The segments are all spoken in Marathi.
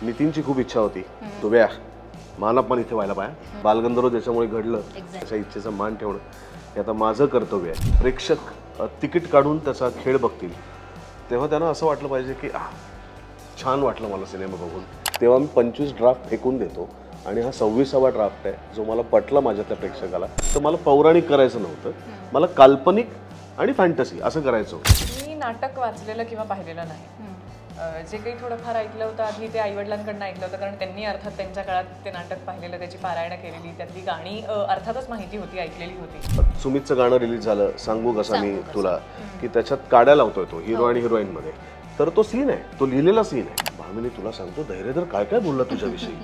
नितीनची खूप इच्छा होती तो व्या मानापमान इथे व्हायला पाहिजे. बालगंधर्व ज्याच्यामुळे घडलं त्याच्या इच्छेचा मान ठेवणं हे आता माझं कर्तव्य आहे. प्रेक्षक तिकीट काढून त्याचा खेळ बघतील तेव्हा त्यांना असं वाटलं पाहिजे की छान वाटलं मला सिनेमा बघून. तेव्हा मी 25 ड्राफ्ट फेकून देतो आणि हा 26वा ड्राफ्ट आहे जो मला पटला माझ्यातल्या प्रेक्षकाला. तर मला पौराणिक करायचं नव्हतं, मला काल्पनिक आणि फॅन्टसी असं करायचं होतं. मी नाटक वाचलेलं किंवा पाहिलेलं नाही. जे काही थोडंफार ऐकलं होतं आधी ते आईवडिलांकडनं ऐकलं होतं, कारण त्यांनी अर्थात त्यांच्या काळात ते नाटक पाहिलेलं, त्याची पारायणं केलेली, त्यातली गाणी अर्थातच माहिती होती, ऐकलेली होती. सुमितचं गाणं रिलीज झालं सांगू कसा मी तुला, की त्याच्यात काड्या लावतोय तो हिरो आणि हिरोईन मध्ये. तर तो सीन आहे, तो लिहिलेला सीन आहे. भामिनी तुला सांगतो धैर्यधर काय काय बोलला तुझ्याविषयी.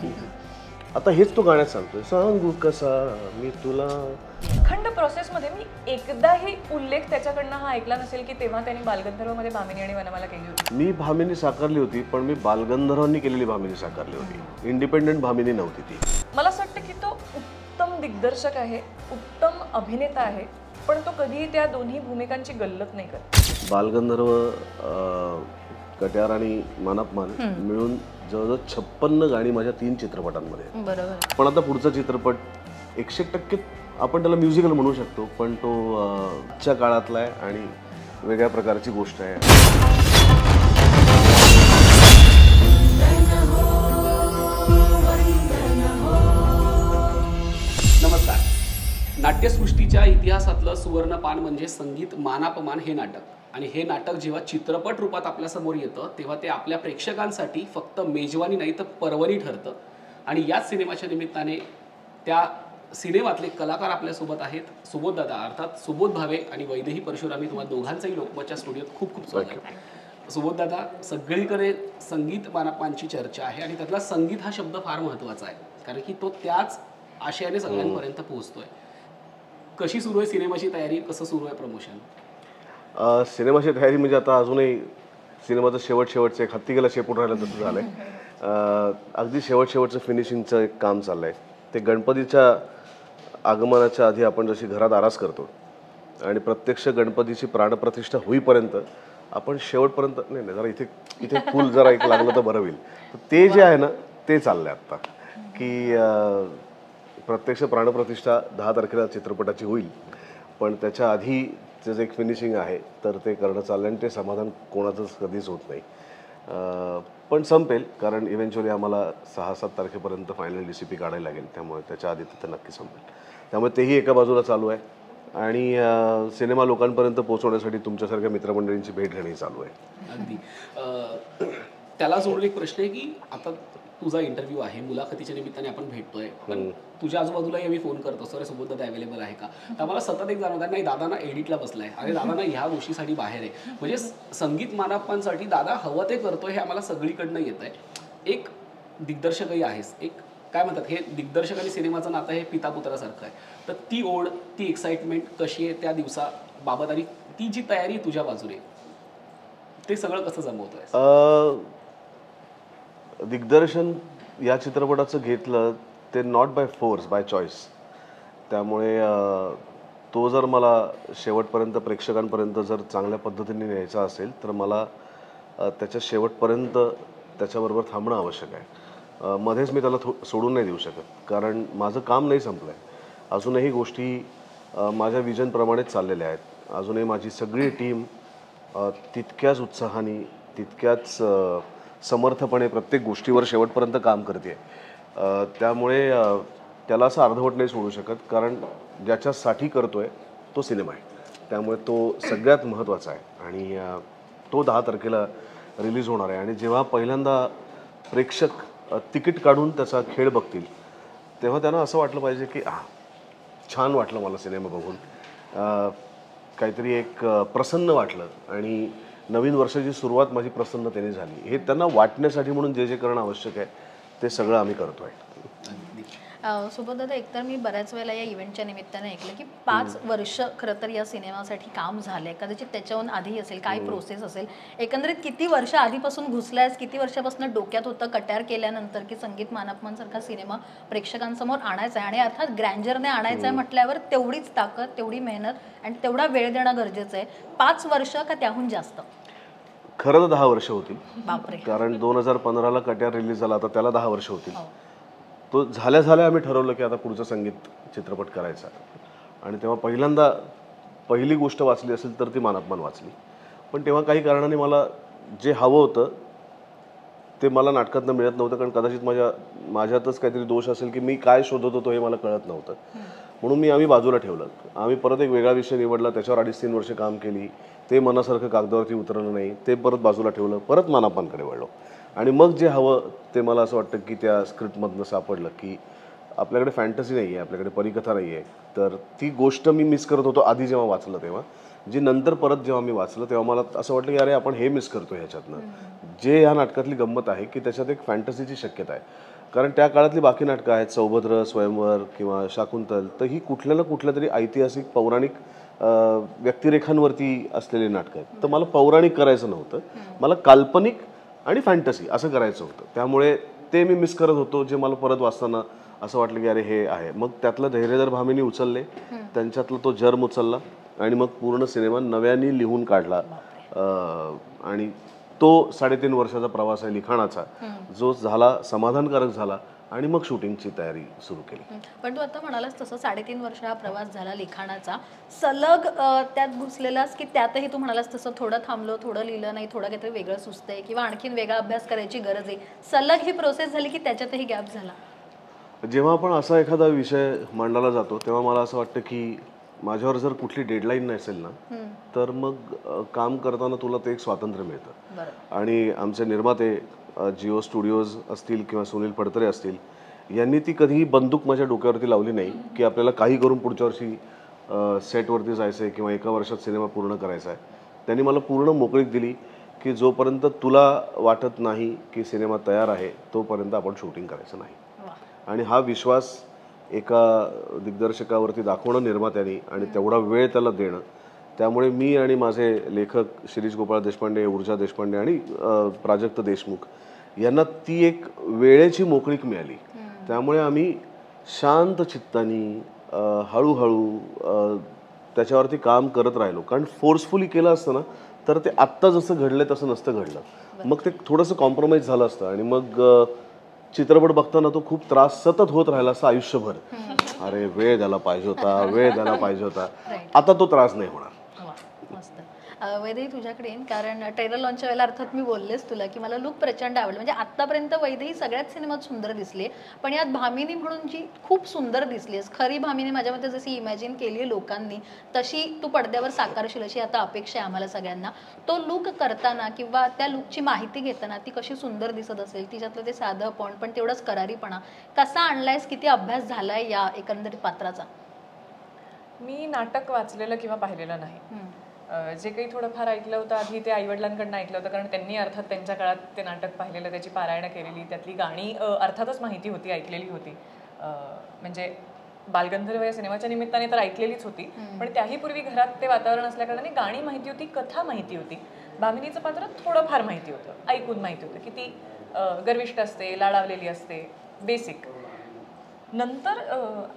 आता हेच तो गाण्यात सांगतोय सांगू कसा मी तुला. अखंड प्रोसेसमध्ये मी एकदाही उल्लेख त्याच्याकडनं हा ऐकला नसेल की तेव्हा त्यांनी बालगंधर्वमध्ये भामिनी आणि वनमाला केली होती. मी भामिनी साकारली होती, पण मी बालगंधर्वांनी केलेली भामिनी साकारली होती. इंडिपेंडेंट भामिनी नव्हती ती. मला असं वाटतं की तो उत्तम दिग्दर्शक आहे, उत्तम अभिनेता आहे, पण तो कधीही त्या दोन्ही भूमिकांची गल्लत नाही करत. बालगंधर्व, कट्यार आणि मानापमान मिळून जवळजवळ 56 गाणी माझ्या 3 चित्रपटांमध्ये. बरोबर. पण आता पुढचा चित्रपट 100% आपण त्याला म्युझिकल म्हणू शकतो, पण तो च्या काळातला आहे आणि वेगळ्या प्रकारची गोष्ट आहे. नमस्कार. नाट्यसृष्टीच्या इतिहासातलं सुवर्णपान म्हणजे संगीत मानापमान हे नाटक. आणि हे नाटक जेव्हा चित्रपट रूपात आपल्यासमोर येतं तेव्हा ते आपल्या प्रेक्षकांसाठी फक्त मेजवानी नाही तर पर्वणी ठरतं. आणि याच सिनेमाच्या निमित्ताने त्या सिनेमातले कलाकार आपल्यासोबत आहेत. सुबोध दादा अर्थात सुबोध भावे आणि वैदेही परशुरामी, तुम्हाला दोघांचंही लोकमतच्या स्टुडिओत खूप खूप स्वागत आहे. सुबोध दादा, सगळीकडे संगीत मानापमानची चर्चा आहे आणि त्यातला संगीत हा शब्द फार महत्त्वाचा आहे, कारण की तो त्याच आशयाने सगळ्यांपर्यंत पोहोचतोय. कशी सुरू आहे सिनेमाची तयारी, कसं सुरू आहे प्रमोशन? सिनेमाची तयारी म्हणजे आता अजूनही सिनेमाचं शेवटचं एक हत्ती गेला शेपूट राहिलं तसं झालं आहे. अगदी शेवटचं फिनिशिंगचं एक काम चाललं आहे. ते गणपतीच्या आगमनाच्या आधी आपण जशी घरात आरास करतो आणि प्रत्यक्ष गणपतीची प्राणप्रतिष्ठा होईपर्यंत आपण शेवटपर्यंत नाही जरा इथे फुल जरा एक लागलं तर बरं होईल. ते जे आहे ना ते चाललं आहे आत्ता, की प्रत्यक्ष प्राणप्रतिष्ठा 10 तारखेला चित्रपटाची होईल, पण त्याच्या आधी जे एक फिनिशिंग आहे तर ते करणं चाललं आणि ते समाधान कोणाचंच कधीच होत नाही. पण संपेल, कारण इव्हेंच्युअली आम्हाला 6-7 तारखेपर्यंत फायनल DCP काढायला लागेल, त्यामुळे त्याच्या आधी तिथं नक्की संपेल. त्यामुळे तेही एका बाजूला चालू आहे आणि सिनेमा लोकांपर्यंत पोहोचवण्यासाठी तुमच्यासारख्या मित्रमंडळींची भेट घेणंही चालू आहे. अगदी. त्याला जोडून एक प्रश्न आहे की आता तुझा इंटरव्ह्यू आहे, मुलाखतीच्या निमित्ताने आपण भेटतोय, पण तुझ्या आजूबाजूलाही आम्ही फोन करतो सर सुबोध दादा अवेलेबल आहे का. तर मला सतत एक जाणवतं नाही दादांना एडिटला बसलाय, अरे दादांना ह्या गोष्टीसाठी बाहेर आहे. म्हणजे संगीत मानापमानसाठी दादा हवं ते करतोय हे आम्हाला सगळीकडनं येत आहे. एक दिग्दर्शकही आहेस, एक काय म्हणतात हे दिग्दर्शक आणि सिनेमाचं नातं हे पिता पुत्रासारखं आहे. तर ती ओढ, ती एक्साइटमेंट कशी आहे त्या दिवसाबाबत आणि ती जी तयारी तुझ्या बाजूने, ते सगळं कसं जमवतोय? दिग्दर्शन या चित्रपटाचं घेतलं ते not by force, bye choice. त्यामुळे तो जर मला शेवटपर्यंत प्रेक्षकांपर्यंत जर चांगल्या पद्धतीने न्यायचा असेल तर मला त्याच्या शेवटपर्यंत त्याच्याबरोबर थांबणं आवश्यक आहे. मध्येच मी त्याला सोडून नाही देऊ शकत, कारण माझं काम नाही संपलं आहे. अजूनही गोष्टी माझ्या विजनप्रमाणेच चाललेल्या आहेत. अजूनही माझी सगळी टीम तितक्याच उत्साहाने, तितक्याच समर्थपणे प्रत्येक गोष्टीवर शेवटपर्यंत काम करते. त्यामुळे त्याला असं अर्धवट नाही सोडू शकत, कारण ज्याच्यासाठी करतोय तो सिनेमा आहे. त्यामुळे तो सगळ्यात महत्त्वाचा आहे आणि तो 10 तारखेला रिलीज होणार आहे. आणि जेव्हा पहिल्यांदा प्रेक्षक तिकीट काढून त्याचा खेळ बघतील तेव्हा त्यांना असं वाटलं पाहिजे की छान वाटलं मला सिनेमा बघून, काहीतरी एक प्रसन्न वाटलं आणि नवीन वर्षाची सुरुवात माझी प्रसन्नतेने झाली. हे त्यांना वाटण्यासाठी म्हणून जे करणं आवश्यक आहे ते सगळं आम्ही करतोय. सुबोध दादा, एकतर मी बऱ्याच वेळेला या इव्हेंटच्या निमित्ताने ऐकलं की 5 वर्ष खरं तर या सिनेमासाठी काम झालंय, कदाचित त्याच्याहून आधी असेल, काय प्रोसेस असेल, एकंदरीत किती वर्ष आधीपासून घुसलायस, किती वर्षापासून डोक्यात होतं कट्यार केल्यानंतर की संगीत मानापमान सारखा सिनेमा प्रेक्षकांसमोर आणायचा आहे आणि अर्थात ग्रँजरने आणायचा आहे म्हटल्यावर तेवढीच ताकद, तेवढी मेहनत आणि तेवढा वेळ देणं गरजेचं आहे. 5 वर्ष का त्याहून जास्त? खरं तर 10 वर्ष होतील, बापरे. कारण 2015ला कट्यार रिलीज झाला, आता त्याला 10 वर्ष होतील. हो. तो झाल्या आम्ही ठरवलं की आता पुढचं संगीत चित्रपट करायचा. आणि तेव्हा पहिल्यांदा पहिली गोष्ट वाचली असेल तर ती मानापमान वाचली. पण तेव्हा काही कारणाने मला जे हवं होतं ते मला नाटकातनं मिळत नव्हतं, कारण कदाचित माझ्यातच काहीतरी दोष असेल की मी काय शोधत होतो हे मला कळत नव्हतं. म्हणून आम्ही बाजूला ठेवलं. आम्ही परत एक वेगळा विषय निवडला, त्याच्यावर 2.5-3 वर्ष काम केली. ते मनासारखं कागदावरती उतरलं नाही, ते परत बाजूला ठेवलं, परत मानापमानकडे वळलो. आणि मग जे हवं ते मला असं वाटतं की त्या स्क्रिप्टमधनं सापडलं की आपल्याकडे फॅन्टसी नाही आहे, आपल्याकडे परिकथा नाही आहे. तर ती गोष्ट मी मिस करत होतो आधी जेव्हा वाचलं तेव्हा. जी नंतर परत जेव्हा मी वाचलं तेव्हा मला असं वाटलं की अरे आपण हे मिस करतो ह्याच्यातनं. जे या नाटकातली गंमत आहे की त्याच्यात एक फॅन्टसीची शक्यता आहे. कारण त्या काळातली बाकी नाटकं आहेत, सौभद्र, स्वयंवर किंवा शाकुंतल, तर ही कुठल्या ना कुठल्या तरी ऐतिहासिक पौराणिक व्यक्तिरेखांवरती असलेली नाटकं आहेत. तर मला पौराणिक करायचं नव्हतं, मला काल्पनिक आणि फॅन्टसी असं करायचं होतं. त्यामुळे ते मी मिस करत होतो, जे मला परत वाचताना असं वाटलं की अरे हे आहे. मग त्यातलं धैर्यधर भामीनी उचलले, त्यांच्यातला तो जर्म उचलला आणि मग पूर्ण सिनेमा नव्याने लिहून काढला. आणि तो 3.5 वर्षाचा प्रवास आहे लिखाणाचा, जो झाला समाधानकारक झाला. आणि मग शूटिंगची तयारी सुरू केली. पण तू आता म्हणालास तसं 3.5 वर्ष हा प्रवास झाला लिखाणाचा, सलग त्यात घुसलेलास की त्यातही तू म्हणालास तसं थोडं थांबलो, थोडं लिहिलं नाही, थोडं काहीतरी वेगळं सुचतंय किंवा आणखीन वेगळा अभ्यास करायची गरज आहे, सलग ही प्रोसेस झाली की त्याच्यातही गॅप झाला? जेव्हा आपण असा एखादा विषय मांडला जातो तेव्हा मला असं वाटतं की माझ्यावर जर कुठली डेडलाईन नसेल ना, तर मग काम करताना तुला ते एक स्वातंत्र्य मिळतं. आणि आमचे निर्माते जिओ स्टुडिओज असतील किंवा सुनील फडतरे असतील, यांनी ती कधीही बंदूक माझ्या डोक्यावरती लावली नाही की आपल्याला काही करून पुढच्या वर्षी सेटवरती जायचं आहे किंवा एका वर्षात सिनेमा पूर्ण करायचा आहे. त्यांनी मला पूर्ण मोकळीक दिली की जोपर्यंत तुला वाटत नाही की सिनेमा तयार आहे तोपर्यंत आपण शूटिंग करायचं नाही. आणि हा विश्वास एका दिग्दर्शकावरती दाखवणं निर्मात्यांनी आणि तेवढा वेळ त्याला देणं, त्यामुळे मी आणि माझे लेखक शिरीष गोपाळ देशपांडे, ऊर्जा देशपांडे आणि प्राजक्त देशमुख यांना ती एक वेळेची मोकळीक मिळाली. त्यामुळे आम्ही शांत चित्तानी हळूहळू त्याच्यावरती काम करत राहिलो. कारण फोर्सफुली केलं असतं ना तर ते आत्ता जसं घडलं तसं नसतं घडलं. मग ते थोडंसं कॉम्प्रोमाइज झालं असतं आणि मग चित्रपट बघताना तो खूप त्रास सतत होत राहिला असं आयुष्यभर. अरे वेळ द्यायला पाहिजे होता, वेळ द्यायला पाहिजे होता. आता तो त्रास नाही होणार. मस्त. वैदेही तुझ्याकडे येईन, कारण ट्रेलर लॉन्चच्या वेळेला अर्थात मी बोललेच तुला की मला लुक प्रचंड आवडलं. म्हणजे आत्तापर्यंत वैदेही सगळ्याच सिनेमात सुंदर दिसली, पण यात भामिनी म्हणून जी खूप सुंदर दिसलीस, खरी भामिनी माझ्या मते जशी इमॅजिन केली आहे लोकांनी तशी तू पडद्यावर साकारशील अशी आता अपेक्षा आहे आम्हाला सगळ्यांना. तो लुक करताना किंवा त्या लुकची माहिती घेताना ती कशी सुंदर दिसत असेल, तिच्यातलं ते साधं पण तेवढंच करारीपणा कसा आणलायस, किती अभ्यास झालाय या एकंदरीत पात्राचा? मी नाटक वाचलेलं किंवा पाहिलेलं नाही. जे काही थोडंफार ऐकलं होतं आधी ते आईवडिलांकडनं ऐकलं होतं, कारण त्यांनी अर्थात त्यांच्या काळात ते नाटक पाहिलेलं, त्याची पारायणं केलेली, त्यातली गाणी अर्थातच माहिती होती, ऐकलेली होती. म्हणजे बालगंधर्व या सिनेमाच्या निमित्ताने तर ऐकलेलीच होती, पण त्याही पूर्वी घरात ते वातावरण असल्याकारणाने गाणी माहिती होती, कथा माहिती होती. भामिनीचं पात्र थोडंफार माहिती होतं, ऐकून माहिती होतं की ती गर्विष्ठ असते, लाडावलेली असते, बेसिक. नंतर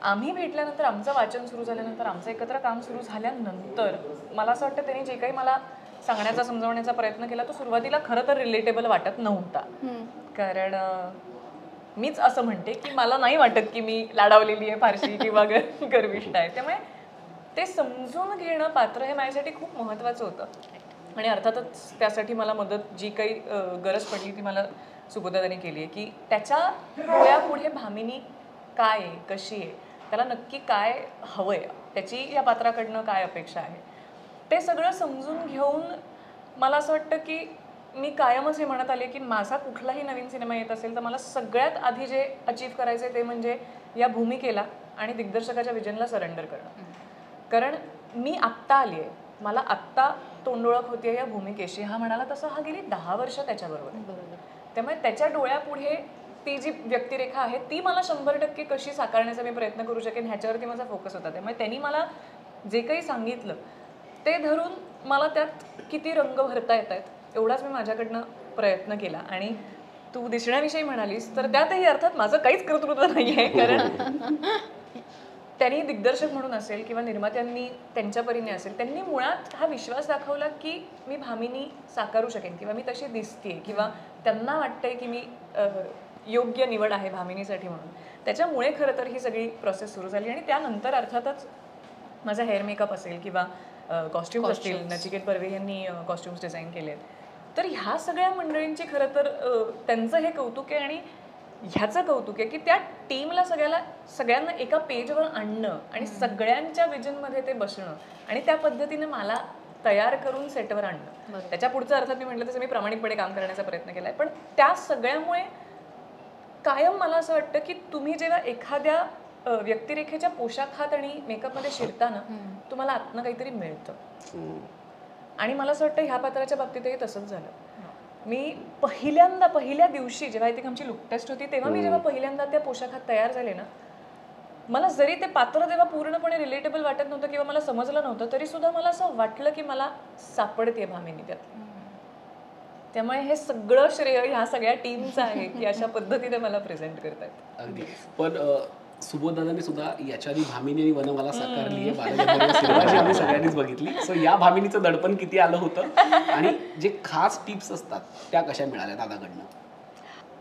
आम्ही भेटल्यानंतर, आमचं वाचन सुरू झाल्यानंतर, आमचं एकत्र काम सुरू झाल्यानंतर मला असं वाटतं त्यांनी जे काही मला सांगण्याचा, समजावण्याचा प्रयत्न केला तो सुरुवातीला खरं तर रिलेटेबल वाटत नव्हता. कारण मीच असं म्हणते की मला नाही वाटत की मी लाडावलेली आहे फारशी किंवा गर्विष्ठ आहे. त्यामुळे ते समजून घेणं पात्र हे माझ्यासाठी खूप महत्त्वाचं होतं. आणि अर्थातच त्यासाठी मला मदत जी काही गरज पडली ती मला सुबोधदाने केली आहे की त्याच्या डोळ्यापुढे भामिनी काय आहे, कशी आहे, त्याला नक्की काय हवंय, त्याची या पात्राकडनं काय अपेक्षा आहे, ते सगळं समजून घेऊन मला असं वाटतं की मी कायमच हे म्हणत आले की माझा कुठलाही नवीन सिनेमा येत असेल तर मला सगळ्यात आधी जे अचीव करायचं ते म्हणजे या भूमिकेला आणि दिग्दर्शकाच्या विजनला सरेंडर करणं. कारण मी आत्ता आली आहे, मला आत्ता तोंडओळख होती या भूमिकेशी. हा म्हणाला तसं हा गेली 10 वर्ष त्याच्याबरोबर. त्यामुळे त्याच्या डोळ्यापुढे ती जी व्यक्तिरेखा आहे ती मला 100% कशी साकारण्याचा मी प्रयत्न करू शकेन ह्याच्यावरती माझा फोकस होता. त्यामुळे त्यांनी मला जे काही सांगितलं ते धरून मला त्यात किती रंग भरता येत आहेत एवढाच मी माझ्याकडनं प्रयत्न केला. आणि तू दिसण्याविषयी म्हणालीस तर त्यातही अर्थात माझं काहीच कर्तृत्व नाही आहे, कारण त्यांनी दिग्दर्शक म्हणून असेल किंवा निर्मात्यांनी त्यांच्या परीने असेल, त्यांनी मुळात हा विश्वास दाखवला की मी भामिनी साकारू शकेन किंवा मी तशी दिसते किंवा त्यांना वाटतंय की मी योग्य निवड आहे भामिनीसाठी म्हणून. त्याच्यामुळे खरं तर ही सगळी प्रोसेस सुरू झाली. आणि त्यानंतर अर्थातच माझा हेअर मेकअप असेल किंवा कॉस्ट्युम्स असतील, नचिकेत बर्वे यांनी कॉस्ट्युम्स डिझाईन केलेत, तर ह्या सगळ्या मंडळींची खरं तर त्यांचं हे कौतुक आहे. आणि ह्याचं कौतुक आहे की त्या टीमला सगळ्यांना एका पेजवर आणणं आणि सगळ्यांच्या विजनमध्ये ते बसणं आणि त्या पद्धतीने मला तयार करून सेटवर आणणं. त्याच्या पुढचं अर्थात मी म्हटलं तसं मी प्रामाणिकपणे काम करण्याचा प्रयत्न केलाय. पण त्या सगळ्यामुळे कायम मला असं वाटतं की तुम्ही जेव्हा एखाद्या व्यक्तिरेखेच्या पोशाखात आणि मेकअपमध्ये शिरताना तुम्हाला आतनं काहीतरी मिळतं. आणि मला असं वाटतं ह्या पात्राच्या बाबतीतही तसंच झालं. मी पहिल्या दिवशी जेव्हा इथे आमची लुक टेस्ट होती तेव्हा मी जेव्हा पहिल्यांदा त्या पोशाखात तयार झाले ना, मला जरी ते पात्र तेव्हा पूर्णपणे रिलेटेबल वाटत नव्हतं किंवा मला समजलं नव्हतं, तरी सुद्धा मला असं वाटलं की मला सापडते भामिनी त्यात. त्यामुळे हे सगळं श्रेय ह्या सगळ्या टीमचं आहे की अशा पद्धतीने मला प्रेझेंट करतायत. अगदी. पण सुबोधदादांनी सुद्धा याच्या आधी भामिनी आणि वनमाला साकारली आहे, बालगंधर्व सिनेमाची आम्ही सगळ्यांनीच बघितली. सो या भामिनीचं दडपण किती आलं होतं आणि जे खास टिप्स असतात त्या कशा मिळाल्या दादाकडनं?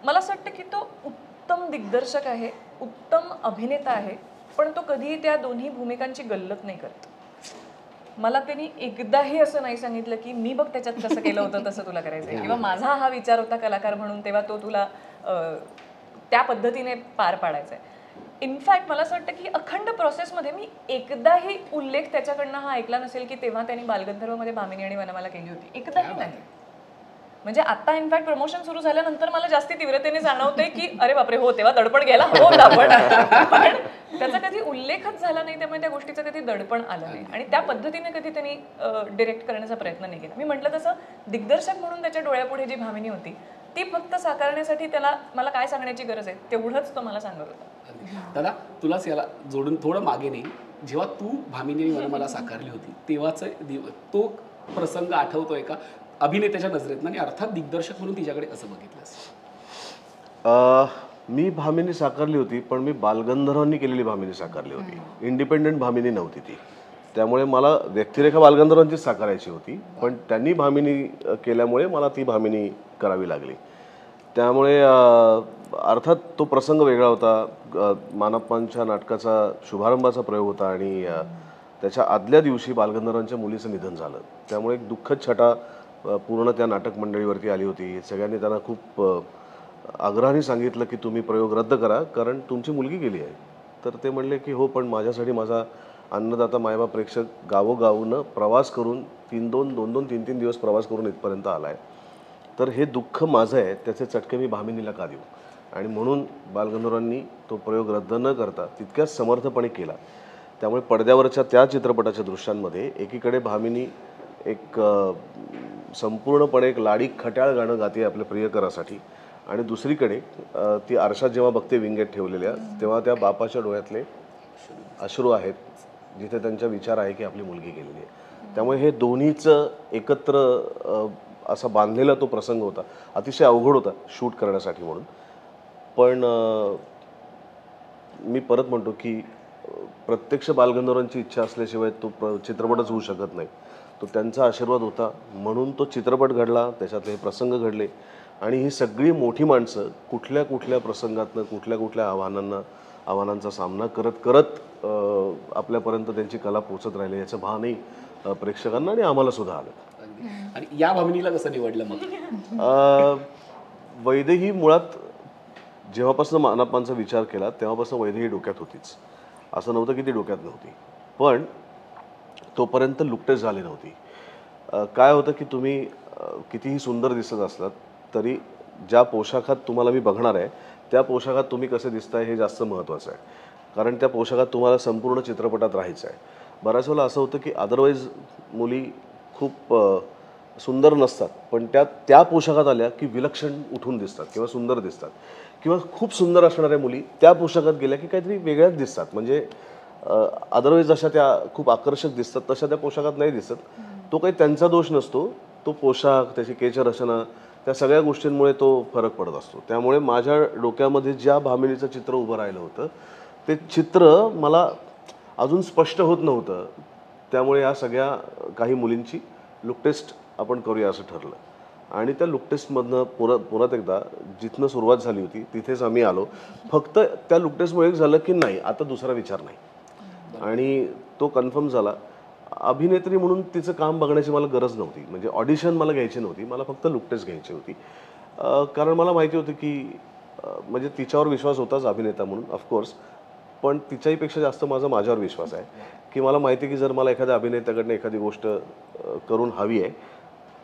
मला असं वाटतं की तो उत्तम दिग्दर्शक आहे, उत्तम अभिनेता आहे, पण तो कधीही त्या दोन्ही भूमिकांची गल्लत नाही करत. मला त्यांनी एकदाही असं नाही सांगितलं की मी बघ त्याच्यात कसं केलं होतं तसं तुला करायचंय किंवा माझा हा विचार होता कलाकार म्हणून तेव्हा तो तुला त्या पद्धतीने पार पाडायचा आहे. इनफॅक्ट मला असं वाटतं की अखंड प्रोसेसमध्ये मी एकदाही उल्लेख त्याच्याकडनं हा ऐकला नसेल की तेव्हा त्यांनी बालगंधर्वमध्ये भामिनी आणि वनमाला केली होती. एकदाही नाही. म्हणजे आता इनफॅक्ट प्रमोशन सुरू झाल्यानंतर मला जास्ती तीव्रतेने जाणवतंय की अरे बापरे हो तेव्हा दडपण गेला हो दडपण, पण त्याचा कधी उल्लेखच झाला नाही. त्यामुळे त्या गोष्टीचं कधी दडपण आलं नाही आणि त्या पद्धतीने कधी त्यांनी डिरेक्ट करण्याचा प्रयत्न नाही केला. मी म्हटलं तसं दिग्दर्शक म्हणून त्याच्या डोळ्यापुढे जी भामिनी होती ती फक्त साकारण्यासाठी त्याला मला काय सांगण्याची गरज आहे तेवढंच तो मला सांगत होता. दादा तुलाच याला जोडून थोडं मागे नाही, जेव्हा तू भामिनी आणि वनमाला साकारली होती तेव्हाच तो प्रसंग आठवतोय का अभिनेत्याच्या नजरेत आणि अर्थात दिग्दर्शक म्हणून तिच्याकडे कसं बघितलंस? मी भामिनी साकारली होती पण मी बालगंधर्वांनी केलेली भामिनी साकारली होती, इंडिपेंडेंट भामिनी नव्हती ती. त्यामुळे मला व्यक्तिरेखा बालगंधर्वांचीच साकारायची होती पण त्यांनी भामिनी केल्यामुळे मला ती भामिनी करावी लागली. त्यामुळे अर्थात तो प्रसंग वेगळा होता. मानप्पांच्या नाटकाचा शुभारंभाचा प्रयोग होता आणि त्याच्या आदल्या दिवशी बालगंधर्वांच्या मुलीचं निधन झालं. त्यामुळे एक दुःखद छटा पूर्ण त्या नाटक मंडळीवरती आली होती. सगळ्यांनी त्यांना खूप आग्रहाने सांगितलं की तुम्ही प्रयोग रद्द करा कारण तुमची मुलगी गेली आहे. तर ते म्हणले की हो पण माझ्यासाठी माझा अन्नदाता मायबाप प्रेक्षक गावोगावनं प्रवास करून 2-2-3 दिवस प्रवास करून इथपर्यंत आला आहे. तर हे दुःख माझं आहे, त्याचे चटके मी भामिनीला का देऊ. आणि म्हणून बालगंधर्वांनी तो प्रयोग रद्द न करता तितक्याच समर्थपणे केला. त्यामुळे पडद्यावरच्या त्या चित्रपटाच्या दृश्यांमध्ये एकीकडे भामिनी एक संपूर्णपणे एक लाडी खट्याळ गाणं गाते आपल्या प्रियकरासाठी आणि दुसरीकडे ती आरशात जेव्हा बघते विंगेट ठेवलेल्या तेव्हा त्या बापाच्या डोळ्यातले अश्रू आहेत जिथे त्यांचा विचार आहे की आपली मुलगी गेलेली आहे. त्यामुळे हे दोन्हीचं एकत्र असा बांधलेला तो प्रसंग होता. अतिशय अवघड होता शूट करण्यासाठी म्हणून. पण मी परत म्हणतो की प्रत्यक्ष बालगंधर्वांची इच्छा असल्याशिवाय तो चित्रपटच होऊ शकत नाही. तो त्यांचा आशीर्वाद होता म्हणून तो चित्रपट घडला, त्याच्यातले हे प्रसंग घडले आणि ही सगळी मोठी माणसं कुठल्या कुठल्या प्रसंगातनं कुठल्या कुठल्या आव्हानांचा सामना करत करत आपल्यापर्यंत त्यांची कला पोचत राहिली याचं भानही प्रेक्षकांना आणि आम्हाला सुद्धा आलं. आणि या भामिनीला कसं निवडलं मग? वैदेही मुळात जेव्हापासून मानप्पांचा विचार केला तेव्हापासून वैदेही डोक्यात होतीच. असं नव्हतं की ती डोक्यात नव्हती पण तोपर्यंत लुकटेच झाली नव्हती. काय होतं की तुम्ही कितीही सुंदर दिसत असलात तरी ज्या पोशाखात तुम्हाला मी बघणार आहे त्या पोशाखात तुम्ही कसे दिसताय हे जास्त महत्त्वाचं आहे. कारण त्या पोशाखात तुम्हाला संपूर्ण चित्रपटात राहायचं आहे. बऱ्याच वेळेला असं होतं की अदरवाईज मुली खूप सुंदर नसतात पण त्या पोशाखात आल्या की विलक्षण उठून दिसतात किंवा सुंदर दिसतात किंवा खूप सुंदर असणाऱ्या मुली त्या पोशाखात गेल्या की काहीतरी वेगळ्याच दिसतात. म्हणजे अदरवाईज जशा त्या खूप आकर्षक दिसतात तशा त्या पोशाखात नाही दिसत. तो काही त्यांचा दोष नसतो, तो पोशाख त्याची केशरचना त्या सगळ्या गोष्टींमुळे तो फरक पडत असतो. त्यामुळे माझ्या डोक्यामध्ये ज्या भामिनीचं चित्र उभं राहिलं होतं ते चित्र मला अजून स्पष्ट होत नव्हतं. त्यामुळे या सगळ्या काही मुलींची लुक टेस्ट आपण करूया असं ठरलं आणि त्या लुक टेस्टमधनं पुन्हा एकदा जिथनं सुरुवात झाली होती तिथेच आम्ही आलो. फक्त त्या लुक टेस्टमुळे एक झालं की नाही आता दुसरा विचार नाही आणि तो कन्फर्म झाला. अभिनेत्री म्हणून तिचं काम बघण्याची मला गरज नव्हती, म्हणजे ऑडिशन मला घ्यायची नव्हती, मला फक्त लुक टेस्ट घ्यायची होती. कारण मला माहिती होतं की म्हणजे तिच्यावर विश्वास होताच अभिनेता म्हणून ऑफकोर्स, पण तिच्याहीपेक्षा जास्त माझ्यावर विश्वास आहे की मला माहिती आहे की जर मला एखाद्या अभिनेत्याकडनं एखादी गोष्ट करून हवी आहे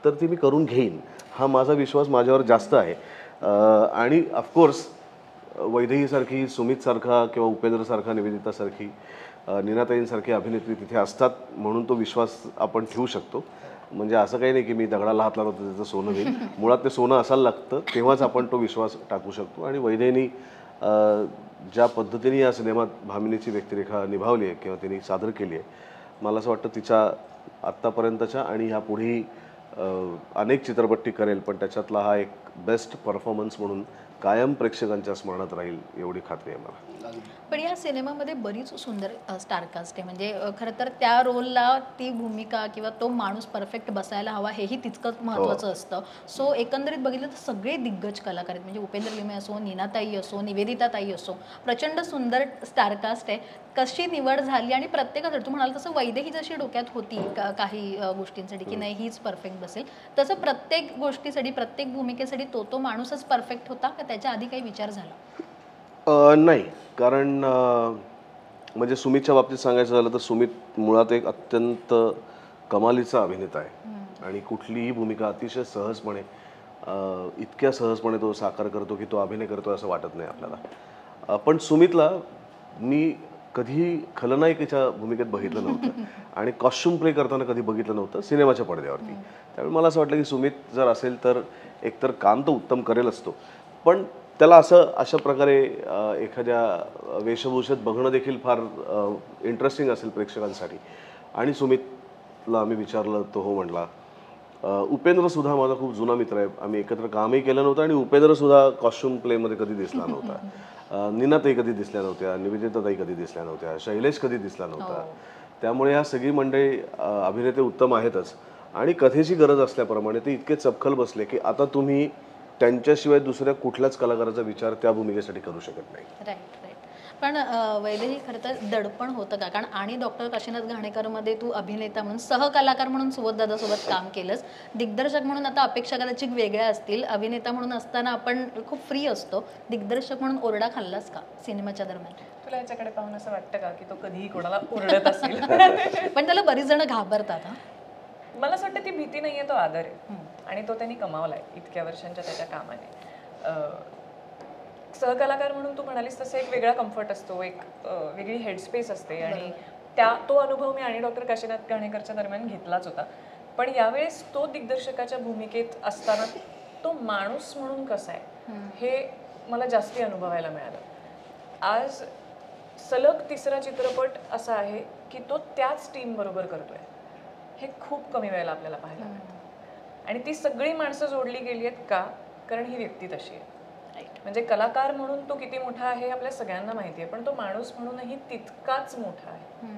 तर ती मी करून घेईन, हा माझा विश्वास माझ्यावर जास्त आहे. आणि ऑफकोर्स वैदेहीसारखी, सुमितसारखा किंवा उपेंद्रसारखा, निवेदितासारखी, नीनाताईंसारखी अभिनेत्री तिथे असतात म्हणून तो विश्वास आपण ठेवू शकतो. म्हणजे असं काही नाही की मी दगडाला हात लावतो त्याचं सोनं होईल, मुळात ते सोनं असायला लागतं तेव्हाच आपण तो विश्वास टाकू शकतो. आणि वैदेहीनी ज्या पद्धतीने या सिनेमात भामिनीची व्यक्तिरेखा निभावली आहे किंवा तिने सादर केली आहे, मला असं वाटतं तिच्या आत्तापर्यंतच्या आणि ह्या पुढेही अनेक चित्रपट ती करेल, पण त्याच्यातला हा एक बेस्ट परफॉर्मन्स म्हणून कायम प्रेक्षकांच्या स्मरणात राहील एवढी खात्री आहे मला. पण या सिनेमामध्ये बरीच सुंदर स्टारकास्ट आहे, म्हणजे खरं तर त्या रोलला ती भूमिका किंवा तो माणूस परफेक्ट बसायला हवा हेही तितकंच महत्त्वाचं असतं. सो एकंदरीत बघितलं तर सगळे दिग्गज कलाकार आहेत, म्हणजे उपेंद्र लिमये असो, नीनाताई असो, निवेदिताताई असो, प्रचंड सुंदर स्टारकास्ट आहे. कशी निवड झाली आणि प्रत्येकासाठी तू म्हणाल तसं वैदेही जशी डोक्यात होती काही गोष्टींसाठी की नाही हीच परफेक्ट बसेल, तसं प्रत्येक गोष्टीसाठी प्रत्येक भूमिकेसाठी तो माणूसच परफेक्ट होता का त्याच्या आधी काही विचार झाला? नाही, कारण म्हणजे सुमितच्या बाबतीत सांगायचं झालं तर सुमित मुळात एक अत्यंत कमालीचा अभिनेता आहे आणि कुठलीही भूमिका अतिशय सहजपणे इतक्या सहजपणे तो साकार करतो की तो अभिनय करतो असं वाटत नाही आपल्याला. पण सुमितला मी कधीही खलनायिकेच्या भूमिकेत बघितलं नव्हतं आणि कॉस्ट्युम प्ले करताना कधी बघितलं नव्हतं सिनेमाच्या पडद्यावरती. त्यामुळे मला असं वाटलं की सुमित जर असेल तर एकतर काम तर उत्तम करेल असतो, पण त्याला अशा प्रकारे एखाद्या वेशभूषेत बघणं देखील फार इंटरेस्टिंग असेल प्रेक्षकांसाठी. आणि सुमितला आम्ही विचारलं, तो हो म्हटला. उपेंद्रसुद्धा माझा खूप जुना मित्र आहे, आम्ही एकत्र कामही केलं नव्हतं आणि उपेंद्रसुद्धा कॉस्ट्युम प्लेमध्ये कधी दिसला नव्हता. नीनाताई कधी दिसल्या नव्हत्या, निवेदिताताई कधी दिसल्या नव्हत्या, शैलेश कधी दिसला नव्हता. त्यामुळे ह्या सगळी मंडळी अभिनेते उत्तम आहेतच आणि कथेची गरज असल्याप्रमाणे ते इतके चपखल बसले की आता तुम्ही त्यांच्याशिवाय दुसऱ्या कुठल्याच कलाकाराचा विचार त्या भूमिकेसाठी करू शकत नाही. Right right. पण वैदेही खरं तर दडपण होतं का? कारण आणि डॉक्टर काशीनाथ घाणेकरमध्ये तू अभिनेता म्हणून सहकलाकार म्हणून सुबोधदादासोबत काम केलंस, दिग्दर्शक म्हणून आता अपेक्षा कदाचित वेगळ्या असतील, अभिनेता म्हणून असताना आपण खूप फ्री असतो, दिग्दर्शक म्हणून ओरडा खाल्लास का सिनेमाच्या दरम्यान? तुला याच्याकडे पाहून असं वाटतं का की तो कधीही कोणाला ओरडत असेल? पण त्याला बरीच जण घाबरतात. मला असं वाटतं ती भीती नाहीये, तो आदर आहे आणि तो त्यांनी कमावलाय इतक्या वर्षांच्या त्याच्या कामाने. सहकलाकार म्हणून तू म्हणालीस तसं एक वेगळा कम्फर्ट असतो, एक वेगळी हेडस्पेस असते आणि तो अनुभव मी आणि डॉक्टर काशीनाथ घाणेकरच्या दरम्यान घेतलाच होता. पण यावेळेस तो दिग्दर्शकाच्या भूमिकेत असताना तो माणूस म्हणून कसा आहे हे मला जास्ती अनुभवायला मिळालं. आज सलग तिसरा चित्रपट असा आहे की तो त्याच टीम बरोबर करतोय, हे खूप कमी वेळेला आपल्याला पाहायला मिळतं. आणि ती सगळी माणसं जोडली गेली आहेत का? कारण ही व्यक्ती तशी आहे. म्हणजे कलाकार म्हणून तो किती मोठा आहे आपल्या सगळ्यांना माहिती आहे, पण तो माणूस म्हणूनही तितकाच मोठा आहे.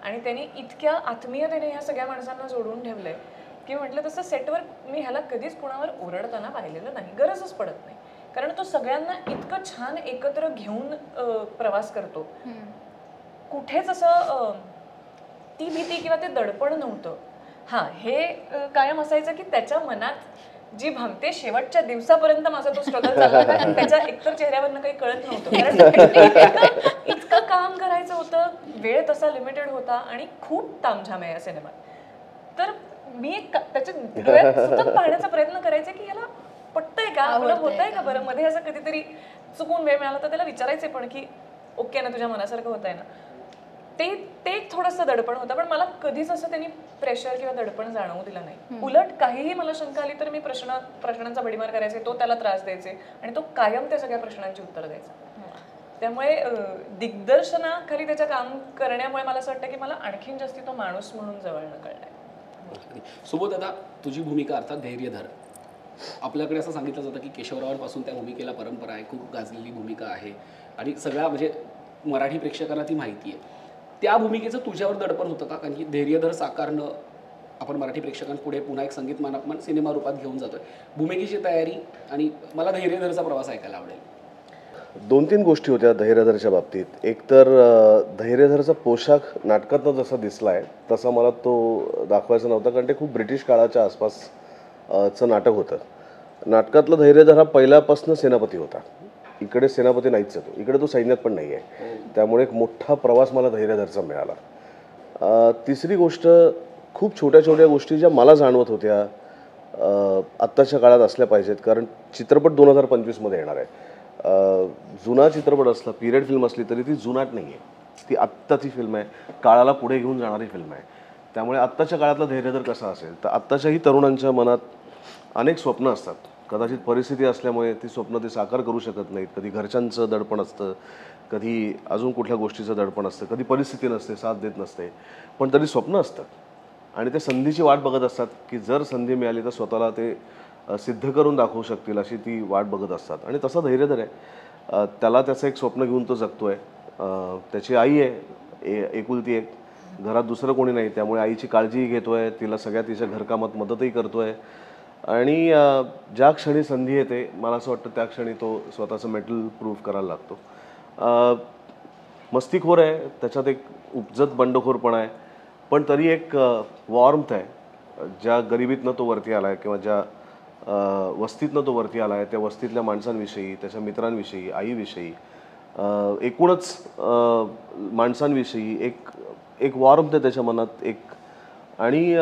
आणि त्यांनी इतक्या आत्मीयतेने ह्या सगळ्या माणसांना जोडून ठेवलंय की म्हटलं तसं सेटवर मी ह्याला कधीच कुणावर ओरडताना पाहिलेलं नाही, गरजच पडत नाही. कारण तो सगळ्यांना इतकं छान एकत्र घेऊन प्रवास करतो. कुठेच असं ती भीती किंवा ते दडपण नव्हतं. हां, हे कायम असायचं की त्याच्या मनात जी भामते शेवटच्या दिवसापर्यंत माझा तो स्ट्रगल चालला, कारण त्याच्या एकतर चेहऱ्यावरनं काही कळत नव्हतं, कारण इतकं काम करायचं होतं, वेळ तसा लिमिटेड होता आणि खूप तामझाम आहे या सिनेमात. तर मी त्याच्या डोळ्यात सतत पाहण्याचा प्रयत्न करायचे की याला पटतंय का, आपलं होतंय का बरं. मध्ये असं कधीतरी चुकून वेळ मिळाला तर त्याला विचारायचे पण की ओके ना, तुझ्या मनासारखं होतंय ना. ते एक थोडंसं दडपण होतं, पण मला कधीच असं त्यांनी प्रेशर किंवा दडपण जाणवू दिलं नाही. उलट काहीही मला शंका आली तर मी प्रश्नांचा भडीमार करायचे, तो त्याला त्रास द्यायचे आणि तो कायम त्या सगळ्या प्रश्नांची उत्तरं द्यायचा. त्यामुळे दिग्दर्शनाखाली त्याचं काम करण्यामुळे मला असं वाटतं की मला आणखीन जास्ती तो माणूस म्हणून जवळनं कळलाय. सुबोध दादा, तुझी भूमिका अर्थात धैर्यधर. आपल्याकडे असं सांगितलं जातं की केशवरावांपासून त्या भूमिकेला परंपरा आहे, खूप गाजलेली भूमिका आहे आणि सगळ्या म्हणजे मराठी प्रेक्षकांना ती माहिती आहे. त्या भूमिकेचं तुझ्यावर दडपण होतं का? कारण की धैर्यधर साकारणं आपण मराठी प्रेक्षकांपुढे पुन्हा एक संगीत मानापमान सिनेमा रूपात घेऊन जातोय, भूमिकेची तयारी, आणि मला धैर्यधरचा प्रवास ऐकायला आवडेल. 2-3 गोष्टी होत्या धैर्यधरच्या बाबतीत. एक तर धैर्यधरचा पोशाख नाटकातनं जसा दिसला आहे तसा मला तो दाखवायचा नव्हता, कारण ते खूप ब्रिटिश काळाच्या आसपास चं नाटक होतं. नाटकातला धैर्यधर हा पहिल्यापासून सेनापती होता. इकडे सेनापती नाहीच आहे, तो इकडे तो सैन्यात पण नाही आहे. त्यामुळे एक मोठा प्रवास मला धैर्यधरचा मिळाला. तिसरी गोष्ट, खूप छोट्या छोट्या गोष्टी ज्या मला जाणवत होत्या आत्ताच्या काळात असल्या पाहिजेत, कारण चित्रपट 2025मध्ये येणार आहे. जुना चित्रपट असला, पिरियड फिल्म असली तरी ती जुनाट नाही आहे, ती आत्ताची फिल्म आहे, काळाला पुढे घेऊन जाणारी फिल्म आहे. त्यामुळे आत्ताच्या काळातला धैर्यधर कसा असेल, तर आत्ताच्याही तरुणांच्या मनात अनेक स्वप्न असतात. कदाचित परिस्थिती असल्यामुळे ती स्वप्न ते साकार करू शकत नाहीत. कधी घरच्यांचं दडपण असतं, कधी अजून कुठल्या गोष्टीचं दडपण असतं, कधी परिस्थिती नसते, साथ देत नसते, पण तरी स्वप्न असतं आणि ते संधीची वाट बघत असतात की जर संधी मिळाली तर स्वतःला ते सिद्ध करून दाखवू शकतील अशी ती वाट बघत असतात. आणि तसा धैर्यधर आहे. त्याला त्याचं एक स्वप्न घेऊन तो जगतोय. त्याची आई आहे, एकुलती एक, घरात दुसरं कोणी नाही, त्यामुळे आईची काळजीही घेतोय, तिला सगळ्या तिच्या घरकामात मदतही करतोय. आणि ज्या क्षणी संधी येते मला असं वाटतं त्या क्षणी तो स्वतःचं मेटल प्रूफ करायला लागतो. मस्तीखोर आहे, त्याच्यात एक उपजत बंडखोरपणा आहे, पण तरी एक वॉर्मथ आहे. ज्या गरिबीतनं तो वरती आला आहे किंवा ज्या वस्तीतनं तो वरती आला आहे त्या वस्तीतल्या माणसांविषयी, त्याच्या मित्रांविषयी, आईविषयी, एकूणच माणसांविषयी एक वॉर्मथ आहे त्याच्या मनात एक. आणि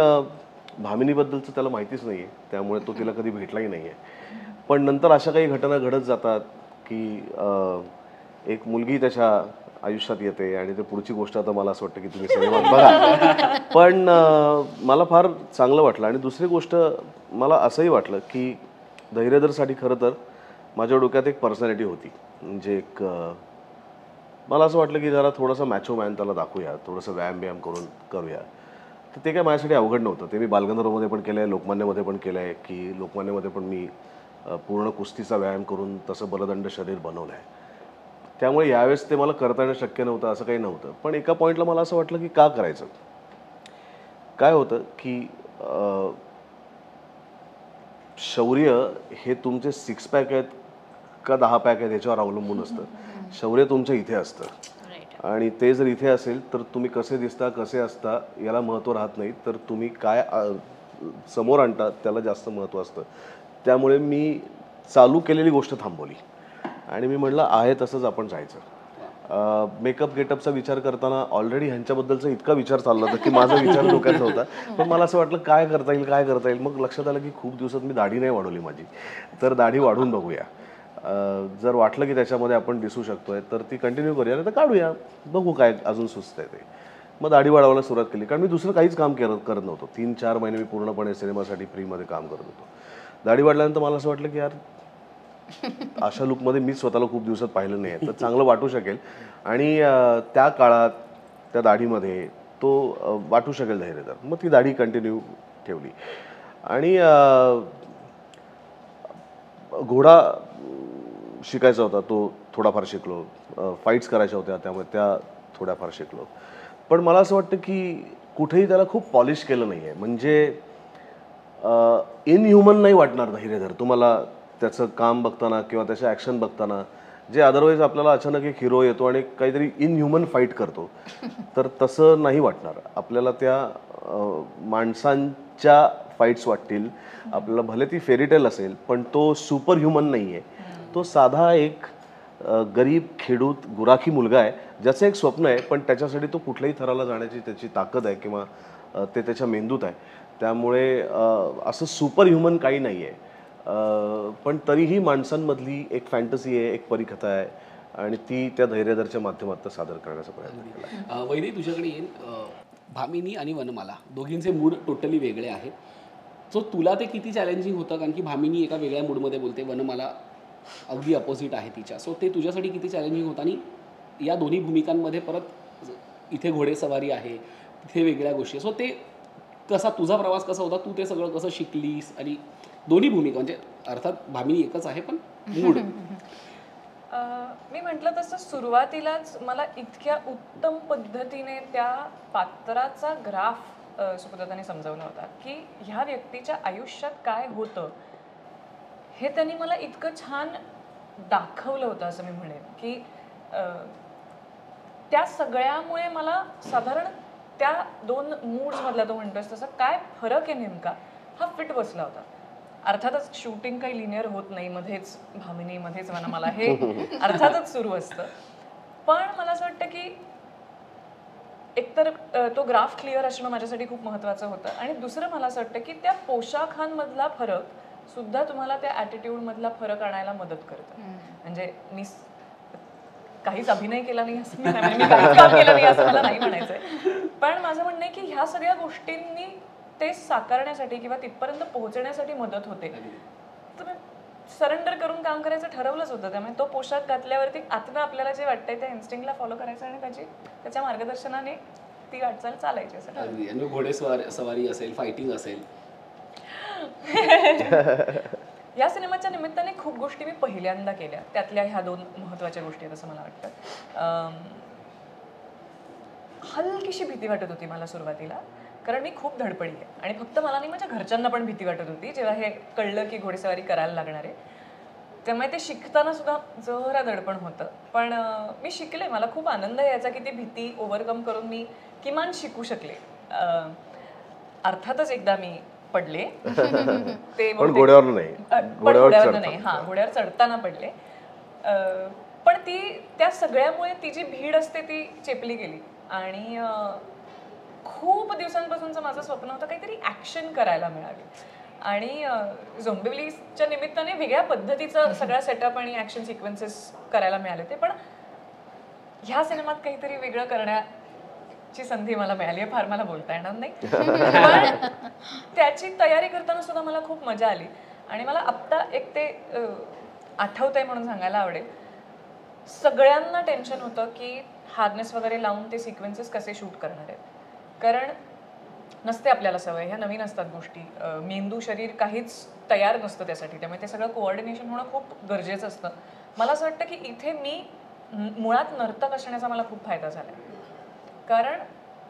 भामिनीबद्दलचं त्याला माहितीच नाही आहे, त्यामुळे तो तिला कधी भेटलाही नाही आहे. पण नंतर अशा काही घटना घडत जातात की एक मुलगी त्याच्या आयुष्यात येते आणि ते पुढची गोष्ट आता मला असं वाटतं की तुम्ही सिनेमात बघा. पण मला फार चांगलं वाटलं. आणि दुसरी गोष्ट मला असंही वाटलं की धैर्यधरसाठी खरं तर माझ्या डोक्यात एक पर्सनॅलिटी होती. म्हणजे एक मला असं वाटलं की जरा थोडासा मॅचो मॅन त्याला दाखवूया, थोडंसं व्यायाम करूया. तर ते काय माझ्यासाठी अवघड नव्हतं. ते मी बालगंधर्वमध्ये पण केलं आहे, लोकमान्यमध्ये पण केलं आहे, की लोकमान्यमध्ये पण मी पूर्ण कुस्तीचा व्यायाम करून तसं बलदंड शरीर बनवलं आहे. त्यामुळे यावेळेस ते मला करता येणं शक्य नव्हतं असं काही नव्हतं. पण एका पॉईंटला मला असं वाटलं की का करायचं. काय होतं की शौर्य हे तुमचे 6 पॅक आहेत का 10 पॅक आहेत ह्याच्यावर अवलंबून असतं. शौर्य तुमच्या इथे असतं, आणि ते जर इथे असेल तर तुम्ही कसे दिसता, कसे असता याला महत्त्व राहत नाही, तर तुम्ही काय समोर आणता त्याला जास्त महत्त्व असतं. त्यामुळे मी चालू केलेली गोष्ट थांबवली आणि मी म्हटलं आहे तसंच आपण जायचं. मेकअप गेटअपचा विचार करताना ऑलरेडी ह्यांच्याबद्दलचा इतका विचार चालला होता की माझा विचार डोक्यात होता. पण मला असं वाटलं काय करता येईल. मग लक्षात आलं की खूप दिवसात मी दाढी नाही वाढवली माझी, तर दाढी वाढवून बघूया. जर वाटलं की त्याच्यामध्ये आपण दिसू शकतोय तर ती कंटिन्यू करूया, नाही तर काढूया, बघू काय अजून सुचतंय ते. मग दाढी वाढवायला सुरुवात केली, कारण मी दुसरं काहीच काम करत नव्हतो. 3-4 महिने मी पूर्णपणे सिनेमासाठी फ्रीमध्ये काम करत होतो. दाढी वाढल्यानंतर मला असं वाटलं की यार अशा लुकमध्ये मी स्वतःला खूप दिवसात पाहिलं नाही आहे, तर चांगलं वाटू शकेल. आणि त्या काळात त्या दाढीमध्ये तो वाटू शकेल धैर्यधर. मग ती दाढी कंटिन्यू ठेवली. आणि घोडा शिकायचा होता, तो थोडाफार शिकलो. फाईट्स करायच्या होत्या त्यामुळे त्या थोड्याफार शिकलो. पण मला असं वाटतं की कुठेही त्याला खूप पॉलिश केलं नाही आहे. म्हणजे इनह्युमन नाही वाटणार धैर्यधर तुम्हाला त्याचं काम बघताना किंवा त्याच्या ॲक्शन बघताना, जे अदरवाईज आपल्याला अचानक एक हिरो येतो आणि काहीतरी इनह्युमन फाईट करतो, तर तसं नाही वाटणार आपल्याला. त्या माणसांच्या फाईट्स वाटतील आपल्याला. भले ती फेरीटेल असेल पण तो सुपर ह्युमन नाही आहे. तो साधा एक गरीब खेडूत गुराखी मुलगा आहे ज्याचं एक स्वप्न आहे, पण त्याच्यासाठी तो कुठल्याही थराला जाण्याची त्याची ताकद आहे किंवा ते त्याच्या मेंदूत आहे. त्यामुळे असं सुपर ह्युमन काही नाही आहे. पण तरीही माणसांमधली एक फॅन्टसी आहे, एक परिकथा आहे, आणि ती त्या धैर्यधरच्या माध्यमातून सादर करण्याचा प्रयत्न केला. वैदेही तुझ्याकडे येईल. भामिनी आणि वनमाला दोघींचे मूड टोटली वेगळे आहेत. सो तुला ते किती चॅलेंजिंग होतं, कारण की भामिनी एका वेगळ्या मूडमध्ये बोलते, वनमाला अगदी अपोजिट आहे तिच्या. सो ते तुझ्यासाठी किती चॅलेंजिंग होतं, आणि या दोन्ही भूमिकांमध्ये परत इथे घोडेसवारी आहे, तिथे वेगळ्या गोष्टी. सो ते कसा तुझा प्रवास कसा होता, तू ते सगळं कसं शिकलीस, आणि दोन्ही भूमिका म्हणजे अर्थात भामिनी एकच आहे पण मूड. मी म्हटलं तसं सुरुवातीलाच मला इतक्या उत्तम पद्धतीने त्या पात्राचा ग्राफ सुपदाताने समजावला होता की ह्या व्यक्तीच्या आयुष्यात काय होतं हे त्यांनी मला इतकं छान दाखवलं होतं असं मी म्हणेन की त्या सगळ्यामुळे मला साधारण त्या 2 मूड्समधला तो म्हणतोस तसं काय फरक आहे नेमका हा फिट बसला होता. अर्थातच शूटिंग काही लिनियर होत नाही, मध्येच भामिनी मध्येच मला हे अर्थातच सुरू असतं. पण मला असं वाटतं की एकतर तो ग्राफ क्लिअर असणं माझ्यासाठी खूप महत्त्वाचं होतं आणि दुसरं मला असं वाटतं की त्या पोशाखांमधला फरक सुद्धा तुम्हाला त्या ॲटिट्यूडमधला फरक आणायला मदत करतं. म्हणजे मी काहीच अभिनय केला नाही असं मी नाही, मी काहीच काम केलं नाही असं मला नाही म्हणायचंय. पण माझं म्हणणं आहे की ह्या सगळ्या गोष्टींनी ते साकारण्यासाठी किंवा तिथपर्यंत पोहोचण्यासाठी मदत होते. तुम्ही सरेंडर करून काम करायचं ठरवलंच होतं, त्यामुळे तो पोशाख घातल्यावरती आतनं आपल्याला जे वाटतंय त्या इन्स्टिंक्टला फॉलो करायचं आणि त्याच्या मार्गदर्शनाने ती वाटचाल चालायची असं. आणि घोडेसवारी असेल, फायटिंग असेल. या सिनेमाच्या निमित्ताने खूप गोष्टी मी पहिल्यांदा केल्या, त्यातल्या ह्या 2 महत्त्वाच्या गोष्टी आहेत असं मला वाटतं. हलकीशी भीती वाटत होती मला सुरुवातीला, कारण मी खूप धडपडी आहे आणि फक्त मला नाही माझ्या घरच्यांना पण भीती वाटत होती जेव्हा हे कळलं की घोडेसवारी करायला लागणार आहे. त्यामुळे ते शिकताना सुद्धा जरा दडपण होतं, पण मी शिकले. मला खूप आनंद आहे याचा की ती भीती ओव्हरकम करून मी किमान शिकू शकले. अर्थातच एकदा मी पडले ते पण घोड्यावर नाही, घोड्यावर नाही, हा घोड्यावर चढताना पडले. पण ती त्या सगळ्यामुळे ती जी भीड असते ती चेपली गेली आणि खूप दिवसांपासूनचं माझं स्वप्न होतं काहीतरी ॲक्शन करायला मिळाली आणि झोंबिवलीच्या निमित्ताने वेगळ्या पद्धतीचं सगळा सेटअप आणि ॲक्शन सिक्वेन्सेस करायला मिळाले ते. पण ह्या सिनेमात काहीतरी वेगळं करण्याची संधी मला मिळाली आहे. फार मला बोलता येणार नाही, पण त्याची तयारी करताना सुद्धा मला खूप मजा आली आणि मला आत्ता एक ते आठवतंय म्हणून सांगायला आवडेल. सगळ्यांना टेन्शन होतं की हार्नेस वगैरे लावून ते सिक्वेन्सेस कसे शूट करणार आहेत, कारण नसते आपल्याला सवय, ह्या नवीन असतात गोष्टी. मेंदू शरीर काहीच तयार नसतं त्यासाठी, त्यामुळे ते सगळं कोऑर्डिनेशन होणं खूप गरजेचं असतं. मला असं वाटतं की इथे मी मुळात नर्तक असण्याचा मला खूप फायदा झाला, कारण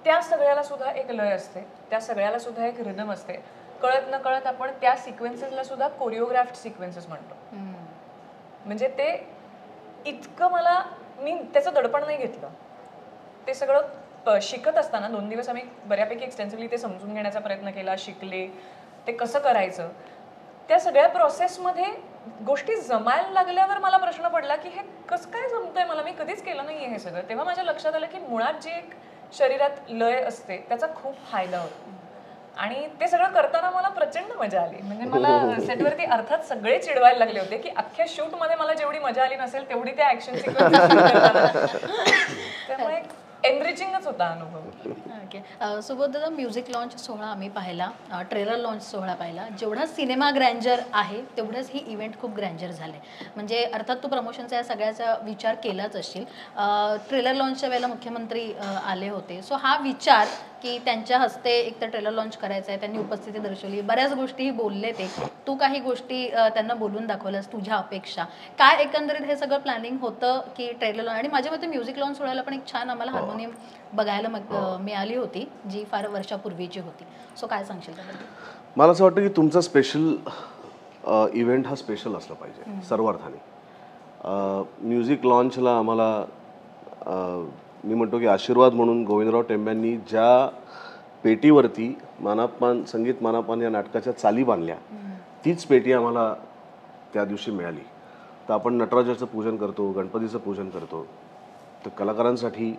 त्या सगळ्याला सुद्धा एक लय असते, त्या सगळ्याला सुद्धा एक रिदम असते. कळत न कळत आपण त्या सिक्वेन्सेसला सुद्धा कोरिओग्राफ्ड सिक्वेन्सेस म्हणतो. म्हणजे ते इतकं मी त्याचं दडपण नाही घेतलं. ते सगळं शिकत असताना 2 दिवस आम्ही बऱ्यापैकी एक्सटेन्सिव्हली ते समजून घेण्याचा प्रयत्न केला, शिकले ते कसं करायचं. त्या सगळ्या प्रोसेसमध्ये गोष्टी जमायला लागल्यावर मला प्रश्न पडला की हे कसं काय जमतंय मला, मी कधीच केलं नाही आहे हे सगळं. तेव्हा माझ्या लक्षात आलं की मुळात जी एक शरीरात लय असते त्याचा खूप फायदा होतो आणि ते सगळं करताना मला प्रचंड मजा आली. म्हणजे मला सेटवरती अर्थात सगळे चिडवायला लागले होते की अख्ख्या शूटमध्ये मला जेवढी मजा आली नसेल तेवढी त्या ऍक्शन सिक्वेन्स त्यामुळे एनरिचिंगच होता अनुभव. ओके, सुबोधदा, म्युझिक लॉन्च सोहळा आम्ही पाहिला, ट्रेलर लॉन्च सोहळा पाहिला. जेवढा सिनेमा ग्रँजर आहे तेवढंच ही इव्हेंट खूप ग्रँजर झाले. म्हणजे अर्थात तू प्रमोशनचा या सगळ्याचा विचार केलाच असशील. ट्रेलर लॉन्चच्या वेळेला मुख्यमंत्री आले होते, सो हा विचार की त्यांच्या हस्ते एक तर ट्रेलर लॉन्च करायचं आहे, त्यांनी उपस्थिती दर्शवली, बऱ्याच गोष्टी बोलले ते, तू काही गोष्टी त्यांना बोलून दाखवल्यास, तुझ्या अपेक्षा काय, एकंदरीत हे सगळं प्लॅनिंग होतं की ट्रेलर लॉन्च? आणि माझ्या मते म्युझिक लॉन्च सोहळ्याला पण एक छान आम्हाला हार्मोनियम बघायला मिळाली होती जी फार वर्षापूर्वीची होती. सो काय सांगशील त्याबद्दल? मला असं वाटतं की तुमचा स्पेशल इव्हेंट हा स्पेशल असला पाहिजे सर्व अर्थाने. म्युझिक लॉन्चला आम्हाला मी म्हणतो की आशीर्वाद म्हणून गोविंदराव टेंब्यांनी ज्या पेटीवरती मानापमान संगीत मानापमान या नाटकाच्या चाली बांधल्या तीच पेटी आम्हाला त्या दिवशी मिळाली. तर आपण नटराजाचं पूजन करतो, गणपतीचं पूजन करतो, तर कलाकारांसाठी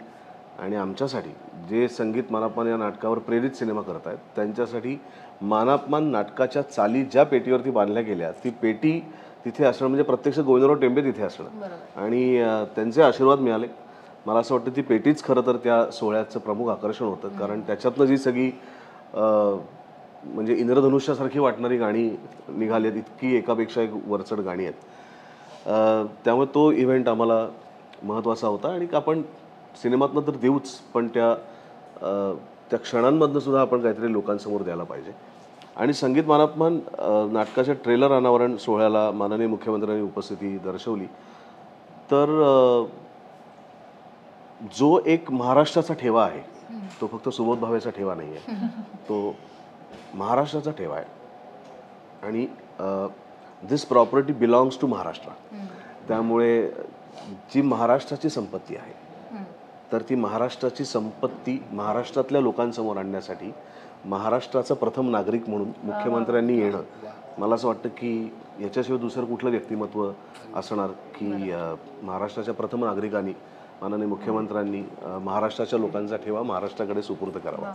आणि आमच्यासाठी जे संगीत मानापमान या नाटकावर प्रेरित सिनेमा करत आहेत त्यांच्यासाठी मानापमान नाटकाच्या चाली ज्या पेटीवरती बांधल्या गेल्या ती पेटी तिथे असणं म्हणजे प्रत्यक्ष गोविंदराव टेंबे तिथे असणं आणि त्यांचे आशीर्वाद मिळाले. मला असं वाटतं ती पेटीच खरं तर त्या सोहळ्याचं प्रमुख आकर्षण होतं, कारण त्याच्यातनं जी सगळी म्हणजे इंद्रधनुष्यासारखी वाटणारी गाणी निघाली आहेत, इतकी एकापेक्षा एक वरचढ गाणी आहेत. त्यामुळे तो इव्हेंट आम्हाला महत्त्वाचा होता आणि आपण सिनेमातनं तर देऊच, पण त्या क्षणांमधनं सुद्धा आपण काहीतरी लोकांसमोर द्यायला पाहिजे. आणि संगीत मानापमान नाटकाच्या ट्रेलर अनावरण सोहळ्याला माननीय मुख्यमंत्र्यांनी उपस्थिती दर्शवली. तर जो एक महाराष्ट्राचा ठेवा आहे तो फक्त सुबोध भावेचा ठेवा नाही आहे, तो महाराष्ट्राचा ठेवा आहे. आणि दिस प्रॉपर्टी बिलॉंग्स टू महाराष्ट्र. त्यामुळे जी महाराष्ट्राची संपत्ती आहे तर ती महाराष्ट्राची संपत्ती महाराष्ट्रातल्या लोकांसमोर आणण्यासाठी महाराष्ट्राचा प्रथम नागरिक म्हणून मुख्यमंत्र्यांनी येणं, मला असं वाटतं की याच्याशिवाय दुसरं कुठलं व्यक्तिमत्व असणार की महाराष्ट्राच्या प्रथम नागरिकांनी माननीय मुख्यमंत्र्यांनी महाराष्ट्राच्या लोकांचा ठेवा महाराष्ट्राकडे सुपूर्द करावा.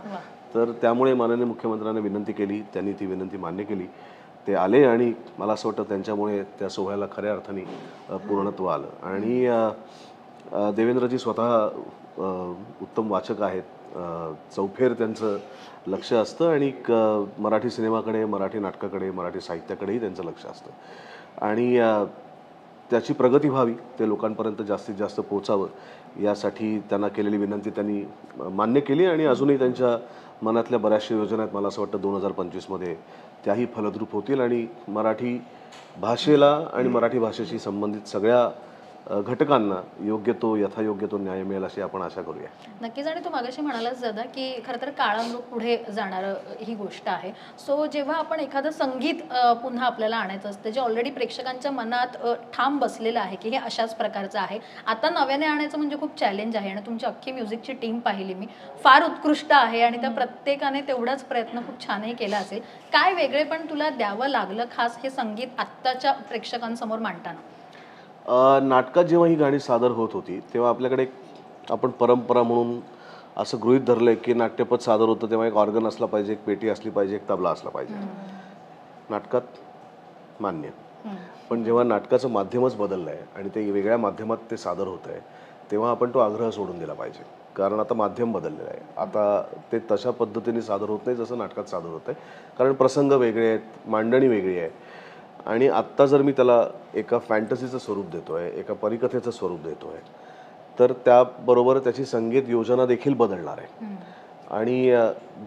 तर त्यामुळे माननीय मुख्यमंत्र्यांनी विनंती केली, त्यांनी ती विनंती मान्य केली, ते आले आणि मला असं वाटतं त्यांच्यामुळे त्या सोहळ्याला खऱ्या अर्थाने पूर्णत्व आलं. आणि देवेंद्रजी स्वतः उत्तम वाचक आहेत, चौफेर त्यांचं लक्ष असतं आणि मराठी सिनेमाकडे, मराठी नाटकाकडे, मराठी साहित्याकडेही त्यांचं लक्ष असतं आणि त्याची प्रगती व्हावी, ते लोकांपर्यंत जास्तीत जास्त पोचावं यासाठी त्यांना केलेली विनंती त्यांनी मान्य केली आणि अजूनही त्यांच्या मनातल्या बऱ्याचशा योजना आहेत, मला असं वाटतं 2025मध्ये त्याही फलद्रूप होतील आणि मराठी भाषेला आणि मराठी भाषेशी संबंधित सगळ्या घटकांना योग्य तो यथायोग्य तो न्याय मिळेल अशी आपण आशा करूया. नक्कीच. आणि तू मागाशी म्हणालास दादा की खरं तर काळानुरूप पुढे जाणारं ही गोष्ट आहे. सो जेव्हा आपण एखादं संगीत पुन्हा आपल्याला आणायचं असतं जे ऑलरेडी प्रेक्षकांच्या मनात ठाम बसलेलं आहे की हे अशाच प्रकारचं आहे, आता नव्याने आणायचं म्हणजे खूप चॅलेंज आहे. आणि तुमची अख्खी म्युझिकची टीम पाहिली मी, फार उत्कृष्ट आहे आणि त्या प्रत्येकाने तेवढाच प्रयत्न खूप छानही केला असेल. काय वेगळेपण तुला द्यावं लागलं खास हे संगीत आत्ताच्या प्रेक्षकांसमोर मांडताना? नाटकात जेव्हा ही गाणी सादर होत होती तेव्हा आपल्याकडे आपण परंपरा म्हणून असं गृहीत धरलंय की नाट्यपद सादर होतं तेव्हा एक ऑर्गन असला पाहिजे, एक पेटी असली पाहिजे, एक तबला असला पाहिजे. नाटकात मान्य, पण जेव्हा नाटकाचं माध्यमच बदललं आहे आणि ते वेगळ्या माध्यमात ते सादर होत आहे तेव्हा आपण तो आग्रह सोडून दिला पाहिजे. कारण आता माध्यम बदललेलं आहे, आता ते तशा पद्धतीने सादर होत नाही जसं नाटकात सादर होत आहे. कारण प्रसंग वेगळे आहेत, मांडणी वेगळी आहे. आणि आत्ता जर मी त्याला एका फॅन्टसीचं स्वरूप देतो आहे, एका परिकथेचं स्वरूप देतो आहे, तर त्याबरोबर त्याची संगीत योजना देखील बदलणार आहे. आणि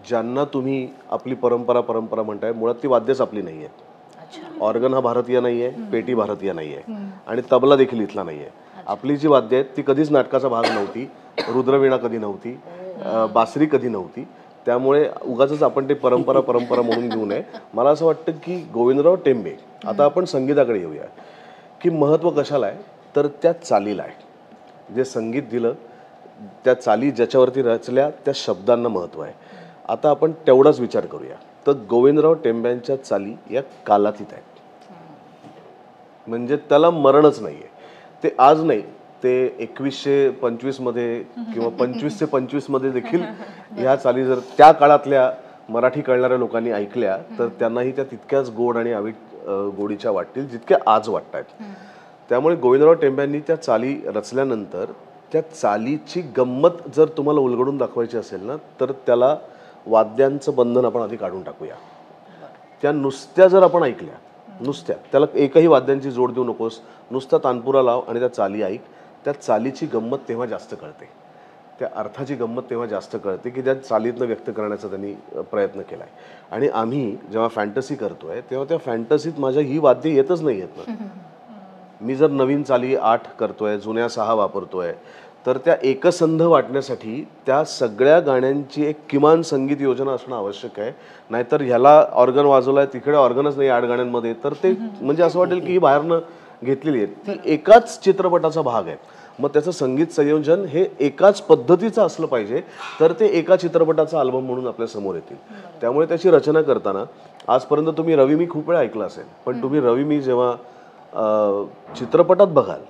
ज्यांना तुम्ही आपली परंपरा म्हणताय, मुळात ती वाद्यच आपली नाही आहेत. ऑर्गन हा भारतीय नाही आहे, पेटी भारतीय नाही आहे आणि तबला देखील इथला नाही आहे. आपली जी वाद्य आहेत ती कधीच नाटकाचा भाग नव्हती, रुद्रवीणा कधी नव्हती, बासरी कधी नव्हती. त्यामुळे उगाचच आपण ते परंपरा म्हणून घेऊ नये. मला असं वाटतं की गोविंदराव टेंबे, आता आपण संगीताकडे येऊया की महत्त्व कशाला आहे तर त्या चालीला आहे. जे संगीत दिलं त्या चाली ज्याच्यावरती रचल्या त्या शब्दांना महत्त्व आहे. आता आपण तेवढाच विचार करूया तर गोविंदराव टेंब्यांच्या चाली या कालातीत आहेत, म्हणजे त्याला मरणच नाही आहे. ते आज नाही, ते 2125 मध्ये किंवा 25 ते 25 मध्ये देखील ह्या चाली जर त्या काळातल्या मराठी कळणाऱ्या लोकांनी ऐकल्या तर त्यांनाही त्या तितक्याच गोड आणि गोडीच्या वाटतील जितक्या आज वाटत आहेत. त्यामुळे गोविंदराव टेंब्यांनी त्या चाली रचल्यानंतर त्या चालीची गंमत जर तुम्हाला उलगडून दाखवायची असेल ना तर त्याला वाद्यांचं बंधन आपण आधी काढून टाकूया. त्या नुसत्या जर आपण ऐकल्या, नुसत्या, त्याला एकही वाद्यांची जोड देऊ नकोस, नुसता तानपुरा लाव आणि त्या चाली ऐक, त्या चालीची गंमत तेव्हा जास्त कळते, त्या अर्थाची गंमत तेव्हा जास्त कळते की त्या चालीतनं व्यक्त करण्याचा त्यांनी प्रयत्न केला आहे. आणि आम्ही जेव्हा फॅन्टसी करतोय तेव्हा त्या फॅन्टसीत माझ्या ही वाद्य येतच नाही आहेत ना. मी जर नवीन चाली 8 करतोय, जुन्या 6 वापरतोय, तर त्या एकसंध वाटण्यासाठी त्या सगळ्या गाण्यांची एक किमान संगीत योजना असणं आवश्यक आहे. नाहीतर ह्याला ऑर्गन वाजवलाय, तिकडे ऑर्गनच नाही 8 गाण्यांमध्ये, तर ते म्हणजे असं वाटेल की ही बाहेरनं घेतलेली आहे. ती एकाच चित्रपटाचा भाग आहे. मग त्याचं संगीत संयोजन हे एकाच पद्धतीचं असलं पाहिजे तर ते एका चित्रपटाचा अल्बम म्हणून आपल्या समोर येतील. त्यामुळे त्याची रचना करताना आजपर्यंत तुम्ही रवी मी खूप वेळा ऐकलं असेल, पण तुम्ही रवी मी जेव्हा चित्रपटात बघाल,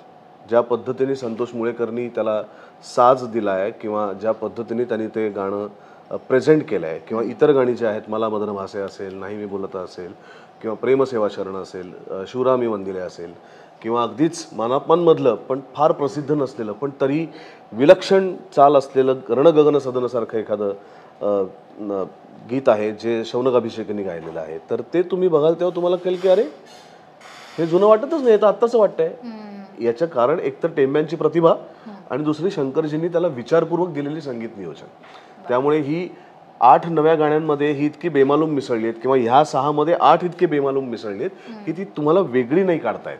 ज्या पद्धतीने संतोष मुळेकरनी त्याला साज दिला आहे किंवा ज्या पद्धतीने त्यांनी ते गाणं प्रेझेंट केलं आहे किंवा इतर गाणी जी आहेत, मला मदन भासे असेल, नाही मी बोलत असेल किंवा प्रेमसेवा शरण असेल, शिवरामी वंदिले असेल किंवा अगदीच मानापमानमधलं पण फार प्रसिद्ध नसलेलं पण तरी विलक्षण चाल असलेलं रणगगन सदनसारखं एखादं गीत आहे जे शौनक अभिषेकनी गायलेलं आहे, तर ते तुम्ही बघाल तेव्हा तुम्हाला कळेल की अरे हे जुनं वाटतच नाही, तर आत्ताचं वाटतंय. याचं कारण एकतर टेंब्यांची प्रतिभा आणि दुसरी शंकरजींनी त्याला विचारपूर्वक दिलेली संगीत नियोजन. त्यामुळे ही 8 नव्या गाण्यांमध्ये ही इतकी बेमालूम मिसळली आहेत किंवा ह्या 6 मध्ये 8 इतके बेमालूम मिसळली आहेत की ती तुम्हाला वेगळी नाही काढतायत.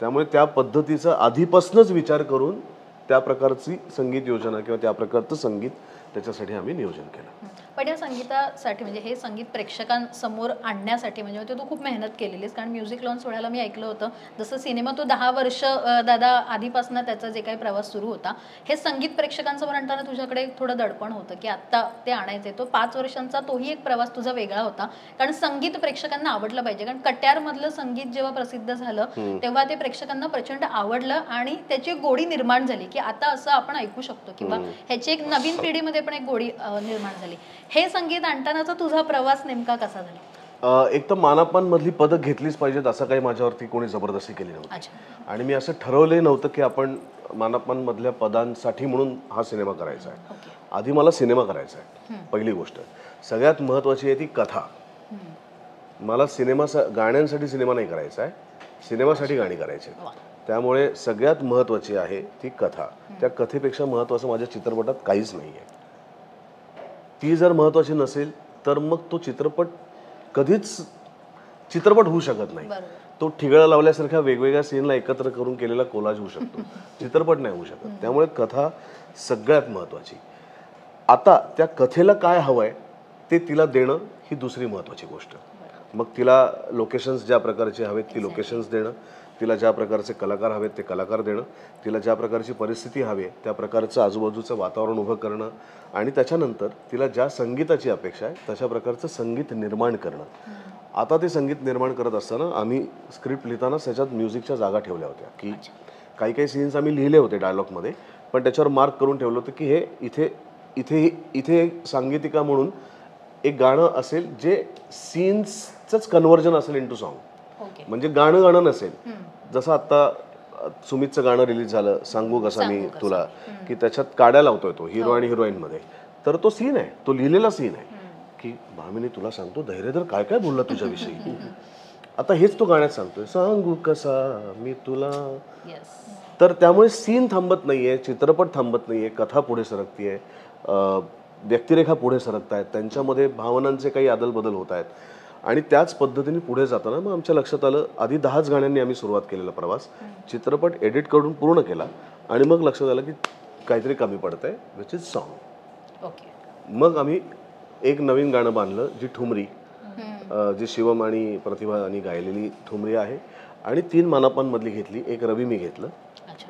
त्यामुळे त्या पद्धतीचा आधीपासूनच विचार करून त्या प्रकारची संगीत योजना किंवा त्या प्रकारचं संगीत त्याच्यासाठी आम्ही नियोजन केलं. पण या संगीतासाठी म्हणजे हे संगीत प्रेक्षकांसमोर आणण्यासाठी म्हणजे तू खूप मेहनत केलेलीस, कारण म्युझिक लॉन्च सोहळ्याला मी ऐकलं होतं जसं सिनेमा तो 10 वर्ष दादा आधीपासून त्याचा जे काही प्रवास सुरू होता, हे संगीत प्रेक्षकांसमोर आणताना तुझ्याकडे थोडं दडपण होतं की आत्ता ते आणायचे. तो 5 वर्षांचा तोही एक प्रवास तुझा वेगळा होता, कारण संगीत प्रेक्षकांना आवडलं पाहिजे. कारण कट्यारमधलं संगीत जेव्हा प्रसिद्ध झालं तेव्हा ते प्रेक्षकांना प्रचंड आवडलं आणि त्याची एक गोडी निर्माण झाली की आता असं आपण ऐकू शकतो किंवा ह्याची एक नवीन पिढीमध्ये पण एक गोडी निर्माण झाली. हे संगीत आणतानाचा तुझा प्रवास नेमका कसा झाला? एक तर मानापान मधली पदं घेतलीच पाहिजेत असं काही माझ्यावरती कोणी जबरदस्ती केली नव्हती. आणि मी असं ठरवलंही नव्हतं की आपण मानापान मधल्या पदांसाठी म्हणून हा सिनेमा करायचा आहे. आधी मला सिनेमा करायचा आहे. पहिली गोष्ट सगळ्यात महत्वाची आहे ती कथा. मला गाण्यांसाठी सिनेमा नाही करायचा आहे, सिनेमासाठी गाणी करायची. त्यामुळे सगळ्यात महत्वाची आहे ती कथा. त्या कथेपेक्षा महत्वाचं माझ्या चित्रपटात काहीच नाही आहे. ती जर महत्वाची नसेल तर मग तो चित्रपट कधीच चित्रपट होऊ शकत नाही. तो ठिगळा लावल्यासारख्या वेगवेगळ्या सीनला एकत्र करून केलेला कोलाज होऊ शकतो, चित्रपट नाही होऊ शकत. त्यामुळे कथा सगळ्यात महत्वाची. आता त्या कथेला काय हवंय ते तिला देणं ही दुसरी महत्वाची गोष्ट. मग तिला लोकेशन्स ज्या प्रकारचे हवेत ती लोकेशन्स देणं, तिला ज्या प्रकारचे कलाकार हवेत ते कलाकार देणं, तिला ज्या प्रकारची परिस्थिती हवी आहे त्या प्रकारचं आजूबाजूचं वातावरण उभं करणं आणि त्याच्यानंतर तिला ज्या संगीताची अपेक्षा आहे तशा प्रकारचं संगीत निर्माण करणं. आता ते संगीत निर्माण करत असताना आम्ही स्क्रिप्ट लिहिताना त्याच्यात म्युझिकच्या जागा ठेवल्या होत्या की काही काही सीन्स आम्ही लिहिले होते डायलॉगमध्ये, पण त्याच्यावर मार्क करून ठेवलं होतं की हे इथे इथे इथे सांगीतिका म्हणून एक गाणं असेल जे सीन्सचंच कन्व्हर्जन असेल इंटू सॉन्ग. म्हणजे गाणं नसेल. जसं आता सुमितचं गाणं रिलीज झालं सांगू कसा मी तुला, की त्याच्यात काड्या लावतोय तो हिरो आणि हिरोईन मध्ये, तर तो सीन आहे, तो लिहिलेला सीन आहे की भामिनी तुला सांगतो धैर्यधर काय काय बोलला तुझ्याविषयी. आता हेच तो गाण्यात सांगतोय सांगू कसा मी तुला. तर त्यामुळे सीन थांबत नाहीये, चित्रपट थांबत नाहीये, कथा पुढे सरकतीये, व्यक्तिरेखा पुढे सरकत आहेत, त्यांच्यामध्ये भावनांचे काही आदलबदल होत आहेत. आणि त्याच पद्धतीने पुढे जाताना मग आमच्या लक्षात आलं आधी 10च गाण्यांनी आम्ही सुरुवात केलेला प्रवास, चित्रपट एडिट करून पूर्ण केला आणि मग लक्षात आलं की काहीतरी कमी पडतंय विच इज सॉन्ग. मग आम्ही एक नवीन गाणं बांधलं जी ठुमरी, जी शिवम आणि प्रतिभा यांनी गायलेली ठुमरी आहे आणि 3 मानापांमधली घेतली. एक रवी मी घेतलं,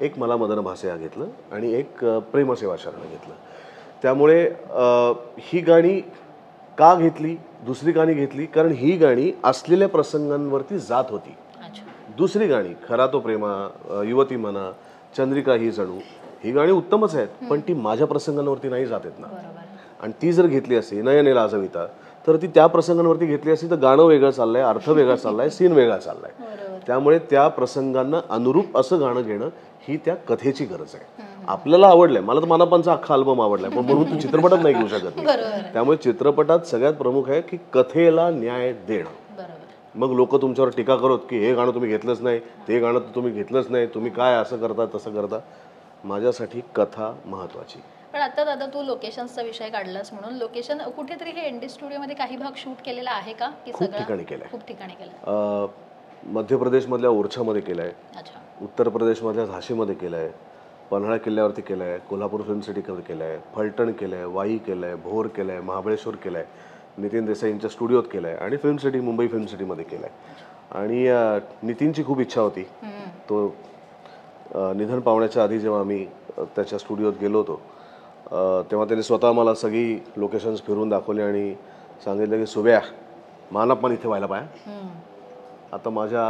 एक मला मदन भासेया घेतलं आणि एक प्रेमसेवा शरण घेतलं. त्यामुळे ही गाणी का घेतली, दुसरी गाणी घेतली कारण ही गाणी असलेल्या प्रसंगांवरती जात होती. दुसरी गाणी खरा तो प्रेमा, युवती मना, चंद्रिका ही जणू ही गाणी उत्तमच आहेत, पण ती माझ्या प्रसंगांवरती नाही जात आहेत ना. आणि ती जर घेतली असती नयने लाजविता तर ती त्या प्रसंगांवरती घेतली असती तर गाणं वेगळं चाललंय, अर्थ वेगळा चाललाय, सीन वेगळा चाललाय. त्यामुळे त्या प्रसंगांना अनुरूप असं गाणं घेणं ही त्या कथेची गरज आहे. आपल्याला आवडलंय, मला तर मानापांचा अख्खा अल्बम आवडलाय, पण म्हणून तू चित्रपटात नाही घेऊ शकत. त्यामुळे चित्रपटात सगळ्यात प्रमुख आहे की कथेला न्याय देणं. मग लोक तुमच्यावर टीका करत की हे गाणं तुम्ही घेतलंच नाही, ते गाणं तुम्ही घेतलंच नाही, तुम्ही काय असं करता तसं करता. माझ्यासाठी कथा महत्वाची. पण आता दादा तू लोकेशनचा विषय काढलास म्हणून लोकेशन कुठेतरी हे एनडी स्टुडिओमध्ये काही भाग शूट केलेला आहे का की खूप ठिकाणी केलंय. खूप ठिकाणी केलं. मध्य प्रदेशमधल्या ओरछामध्ये केलंय, उत्तर प्रदेशमधल्या झाशीमध्ये केलंय, पन्हाळा किल्ल्यावरती केलंय, कोल्हापूर फिल्म सिटीमध्ये केलंय, फलटण केलंय, वाई केलंय, भोर केलंय, महाबळेश्वर केलंय, नितीन देसाईंच्या स्टुडिओत केलंय आणि फिल्म सिटी मुंबई फिल्म सिटीमध्ये केलंय. आणि नितीनची खूप इच्छा होती, तो निधन पावण्याच्या आधी जेव्हा आम्ही त्याच्या स्टुडिओत गेलो होतो तेव्हा त्याने स्वतः मला सगळी लोकेशन्स फिरून दाखवली आणि सांगितलं की सुब्या मानापान इथे व्हायला पाहिजे. आता माझ्या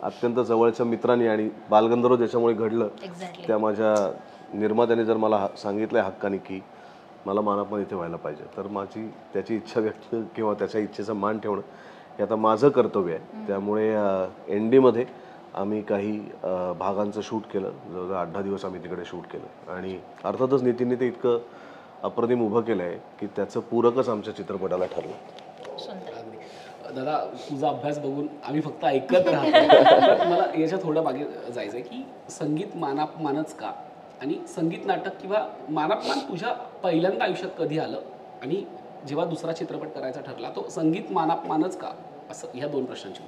अत्यंत जवळच्या मित्रांनी आणि बालगंधर्व ज्याच्यामुळे घडलं त्या माझ्या निर्मात्याने जर मला सांगितलंय हक्काने की मला मानापान इथे व्हायला पाहिजे, तर माझी त्याची इच्छा व्यक्त किंवा त्याच्या इच्छेचा मान ठेवणं हे आता माझं कर्तव्य आहे. त्यामुळे एनडीमध्ये आम्ही काही भागांचं शूट केलं, जवळजवळ 8-10 दिवस आम्ही तिकडे शूट केलं आणि अर्थातच नितीनने ते इतकं अप्रतिम उभं केलं आहे की त्याचं पूरकच आमच्या चित्रपटाला ठरलं. दादा तुझा अभ्यास बघून आम्ही फक्त ऐकत राहतो. मला याच्या थोडं मागे जायचं आहे की संगीत मानापमानच का, आणि संगीत नाटक किंवा मानापमान तुझ्या पहिल्यांदा आयुष्यात कधी आलं आणि जेव्हा दुसरा चित्रपट करायचा ठरला तो संगीत मानापमानच का, असं ह्या 2 प्रश्नांची.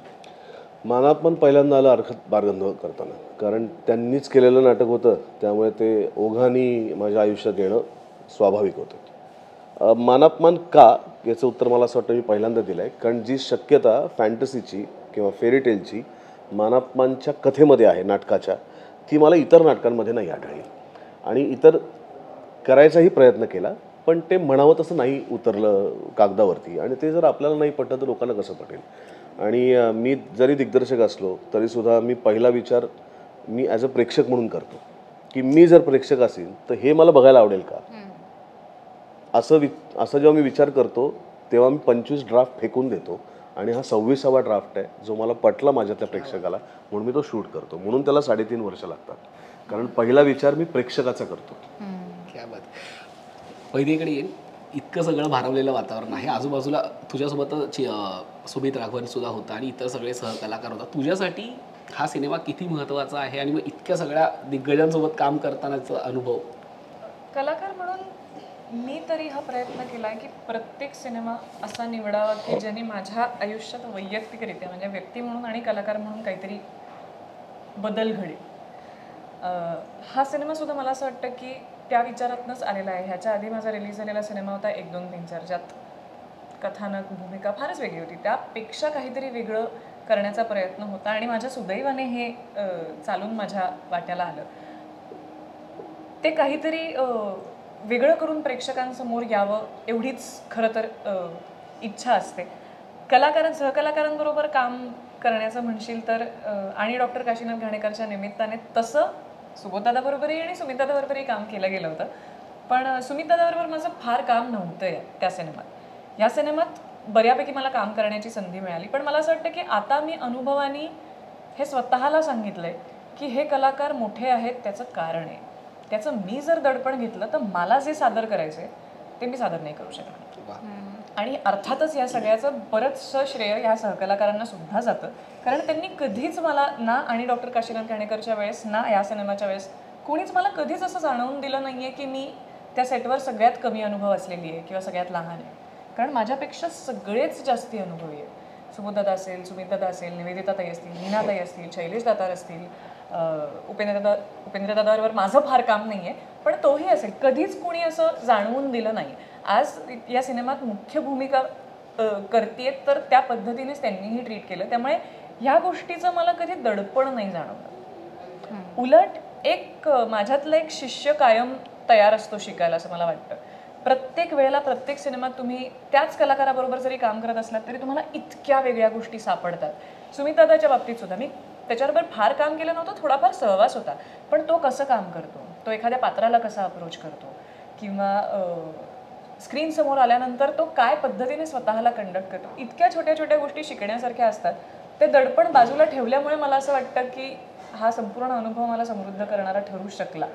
मानापमान पहिल्यांदा आलं अर्थात बालगंधर्व करताना, कारण त्यांनीच केलेलं नाटक होतं, त्यामुळे ते ओघाने माझ्या आयुष्यात येणं स्वाभाविक होतं. मानापमान का याचं उत्तर मला असं वाटतं मी पहिल्यांदा दिलं आहे, कारण जी शक्यता फॅन्टसीची किंवा फेरीटेलची मानापमानच्या कथेमध्ये आहे नाटकाच्या, ती मला इतर नाटकांमध्ये नाही आढळली. आणि इतर करायचाही प्रयत्न केला, पण ते म्हणावं तसं नाही उतरलं कागदावरती, आणि ते जर आपल्याला नाही पटलं तर लोकांना कसं पटेल. आणि मी जरी दिग्दर्शक असलो तरीसुद्धा मी पहिला विचार मी ॲज अ प्रेक्षक म्हणून करतो की मी जर प्रेक्षक असेल तर हे मला बघायला आवडेल का. असं जेव्हा मी विचार करतो तेव्हा मी 25 ड्राफ्ट फेकून देतो, आणि हा 26वा ड्राफ्ट आहे जो मला पटला माझ्यातल्या प्रेक्षकाला, म्हणून मी तो शूट करतो. म्हणून त्याला 3.5 वर्ष लागतात, कारण पहिला विचार मी प्रेक्षकाचा करतो. क्या बात. पहिलीकडे येईल. इतकं सगळं भारावलेलं वातावरण आहे, आजूबाजूला तुझ्यासोबत सुमित राघवन सुद्धा होता आणि इतर सगळे सहकलाकार होता. तुझ्यासाठी हा सिनेमा किती महत्त्वाचा आहे, आणि मग इतक्या सगळ्या दिग्गजांसोबत काम करतानाचा अनुभव? कलाकार म्हणून मी तरी हा प्रयत्न केला आहे की प्रत्येक सिनेमा असा निवडावा की ज्याने माझ्या आयुष्यात वैयक्तिकरित्या म्हणजे व्यक्ती म्हणून आणि कलाकार म्हणून काहीतरी बदल घडेल. हा सिनेमासुद्धा मला असं वाटतं की त्या विचारातूनच आलेला आहे. ह्याच्या आधी माझा रिलीज झालेला सिनेमा होता 1, 2, 3, 4, ज्यात कथानक भूमिका फारच वेगळी होती. त्यापेक्षा काहीतरी वेगळं करण्याचा प्रयत्न होता, आणि माझ्या सुदैवाने हे चालून माझ्या वाट्याला आलं. ते काहीतरी वेगळं करून प्रेक्षकांसमोर यावं एवढीच खरं तर इच्छा असते. सहकलाकारांबरोबर काम करण्याचं म्हणशील तर आणि डॉक्टर काशीनाथ घाणेकरच्या निमित्ताने तसं सुबोधदादाबरोबरही आणि सुमितदादाबरोबरही काम केलं गेलं होतं, पण सुमितदादाबरोबर माझं फार काम नव्हतं त्या सिनेमात. या सिनेमात बऱ्यापैकी मला काम करण्याची संधी मिळाली, पण मला असं वाटतं की आता मी अनुभवाने हे स्वतःला सांगितलंय की हे कलाकार मोठे आहेत त्याचं कारण आहे. त्याचं मी जर दडपण घेतलं तर मला जे सादर करायचंय ते मी सादर नाही करू शकणार. आणि अर्थातच या सगळ्याचं बरंचसं श्रेय या सहकलाकारांना सुद्धा जातं, कारण त्यांनी कधीच मला ना आणि डॉक्टर काशीनाथ घाणेकरच्या वेळेस ना या सिनेमाच्या वेळेस कोणीच मला कधीच असं जाणवून दिलं नाही आहे की मी त्या सेटवर सगळ्यात कमी अनुभव असलेली आहे किंवा सगळ्यात लहान आहे. कारण माझ्यापेक्षा सगळेच जास्ती अनुभवी आहे. सुबोधदादा असेल, सुमितदादा असेल, निवेदिताताई असतील, नीनाताई असतील, शैलेश दातार असतील, उपेंद्रदादावर माझं फार काम नाही आहे, पण तोही असेल. कधीच कोणी असं जाणवून दिलं नाही. आज या सिनेमात मुख्य भूमिका करतेय तर त्या पद्धतीनेच त्यांनीही ट्रीट केलं, त्यामुळे ह्या गोष्टीचं मला कधी दडपण नाही जाणवलं. उलट एक माझ्यातला एक शिष्य कायम तयार असतो शिकायला असं मला वाटतं. प्रत्येक वेळेला प्रत्येक सिनेमात तुम्ही त्याच कलाकाराबरोबर जरी काम करत असलात तरी तुम्हाला इतक्या वेगळ्या गोष्टी सापडतात. सुमितदादाच्या बाबतीत सुद्धा मी त्याच्याबरोबर फार काम केलं नव्हतं, थोडाफार सहवास होता, पण तो कसं काम करतो, तो एखाद्या पात्राला कसा अप्रोच करतो, किंवा स्क्रीन समोर आल्यानंतर तो काय पद्धतीने स्वतःला कंडक्ट करतो, इतक्या छोट्या छोट्या गोष्टी शिकण्यासारख्या असतात. ते दडपण बाजूला ठेवल्यामुळे मला असं वाटतं की हा संपूर्ण अनुभव मला समृद्ध करणारा ठरू शकला.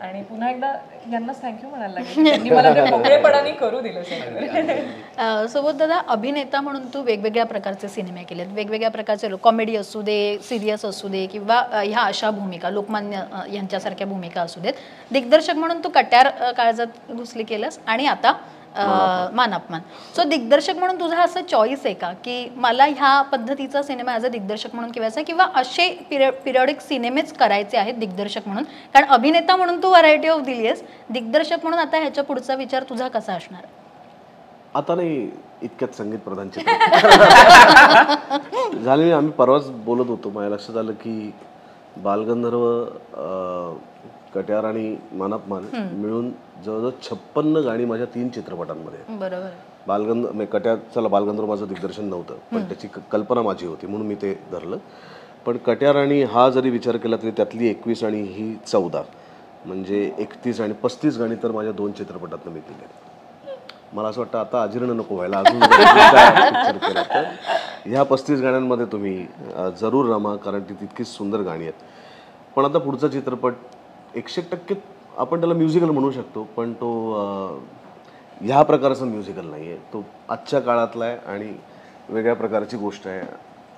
आणि पुन्हा एकदा यांनाच थँक्यू म्हणायला लागेल, त्यांनी मला ते मोकळेपणाने करू दिलं. सोबत दादा, अभिनेता म्हणून तू वेगवेगळ्या प्रकारचे सिनेमे केलेत, वेगवेगळ्या प्रकारचे कॉमेडी असू दे, सिरियस असू दे, किंवा ह्या अशा भूमिका लोकमान्य यांच्यासारख्या भूमिका असू देत. दिग्दर्शक म्हणून तू कट्यार काळजात घुसली केलंस, आणि आता मानापमान. सो दिग्दर्शक म्हणून तुझा असं चॉईस आहे का की मला ह्या पद्धतीचा सिनेमा ॲज अ दिग्दर्शक म्हणून किंवा किंवा असे पिरियडिक सिनेमेच करायचे आहेत दिग्दर्शक म्हणून? कारण अभिनेता म्हणून तू व्हरायटी ऑफ दिली आहेस, दिग्दर्शक म्हणून आता ह्याच्या पुढचा विचार तुझा कसा असणार? आता नाही, इतक्यात संगीत प्रधान झाले. आम्ही परवाच बोलत होतो, माझ्या लक्षात आलं की बालगंधर्व, कट्यार आणि मानापमान मिळून जवळजवळ 56 गाणी माझ्या 3 चित्रपटांमध्ये. बरोबर. बालगंधर्व माझं दिग्दर्शन नव्हतं, पण त्याची कल्पना माझी होती म्हणून मी ते धरलं. पण कट्यार आणि हा जरी विचार केला तरी त्यातली 21 आणि ही 14, म्हणजे 31 आणि 35 गाणी तर माझ्या 2 चित्रपटातनं मी दिले. मला असं वाटतं आता अजीर्ण नको व्हायला, अजून पिक्चर केला तर ह्या 35 गाण्यांमध्ये तुम्ही जरूर रमा, कारण ती तितकीच सुंदर गाणी आहेत. पण आता पुढचा चित्रपट 100% आपण त्याला म्युझिकल म्हणू शकतो, पण तो ह्या प्रकारचा म्युझिकल नाही आहे. तो आजच्या काळातला आहे आणि वेगळ्या प्रकारची गोष्ट आहे.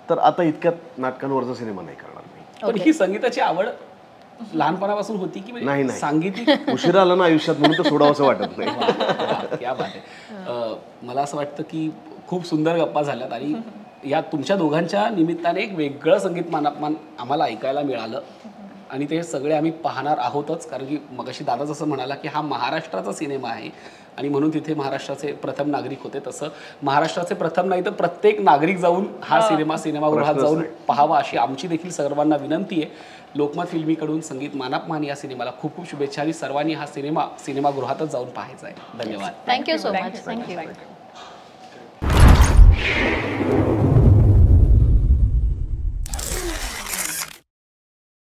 तर आता इतक्यात नाटकांवरचा सिनेमा नाही करणार मी. पण ही संगीताची आवड लहानपणापासून होती की नाही? सांगीतिक उशिरा आलं ना आयुष्यात म्हणून तर सोडावं असं वाटत नाही. क्या बात आहे. मला असं वाटतं की खूप सुंदर गप्पा झाल्यात, आणि या तुमच्या दोघांच्या निमित्ताने एक वेगळं संगीत मानापमान आम्हाला ऐकायला मिळालं आणि ते सगळे आम्ही पाहणार आहोतच, कारण की मगाशी दादा जसं म्हणाला की हा महाराष्ट्राचा सिनेमा आहे आणि म्हणून तिथे महाराष्ट्राचे प्रथम नागरिक होते, तसं महाराष्ट्राचे प्रथम नाही तर प्रत्येक नागरिक जाऊन हा सिनेमागृहात जाऊन पाहावा अशी आमची देखील सर्वांना विनंती आहे. लोकमत फिल्मीकडून संगीत मानापमान या सिनेमाला खूप खूप शुभेच्छा आणि सर्वांनी हा सिनेमागृहातच जाऊन पाहायचा आहे. धन्यवाद. Thank you so much. Thank you. Thank you.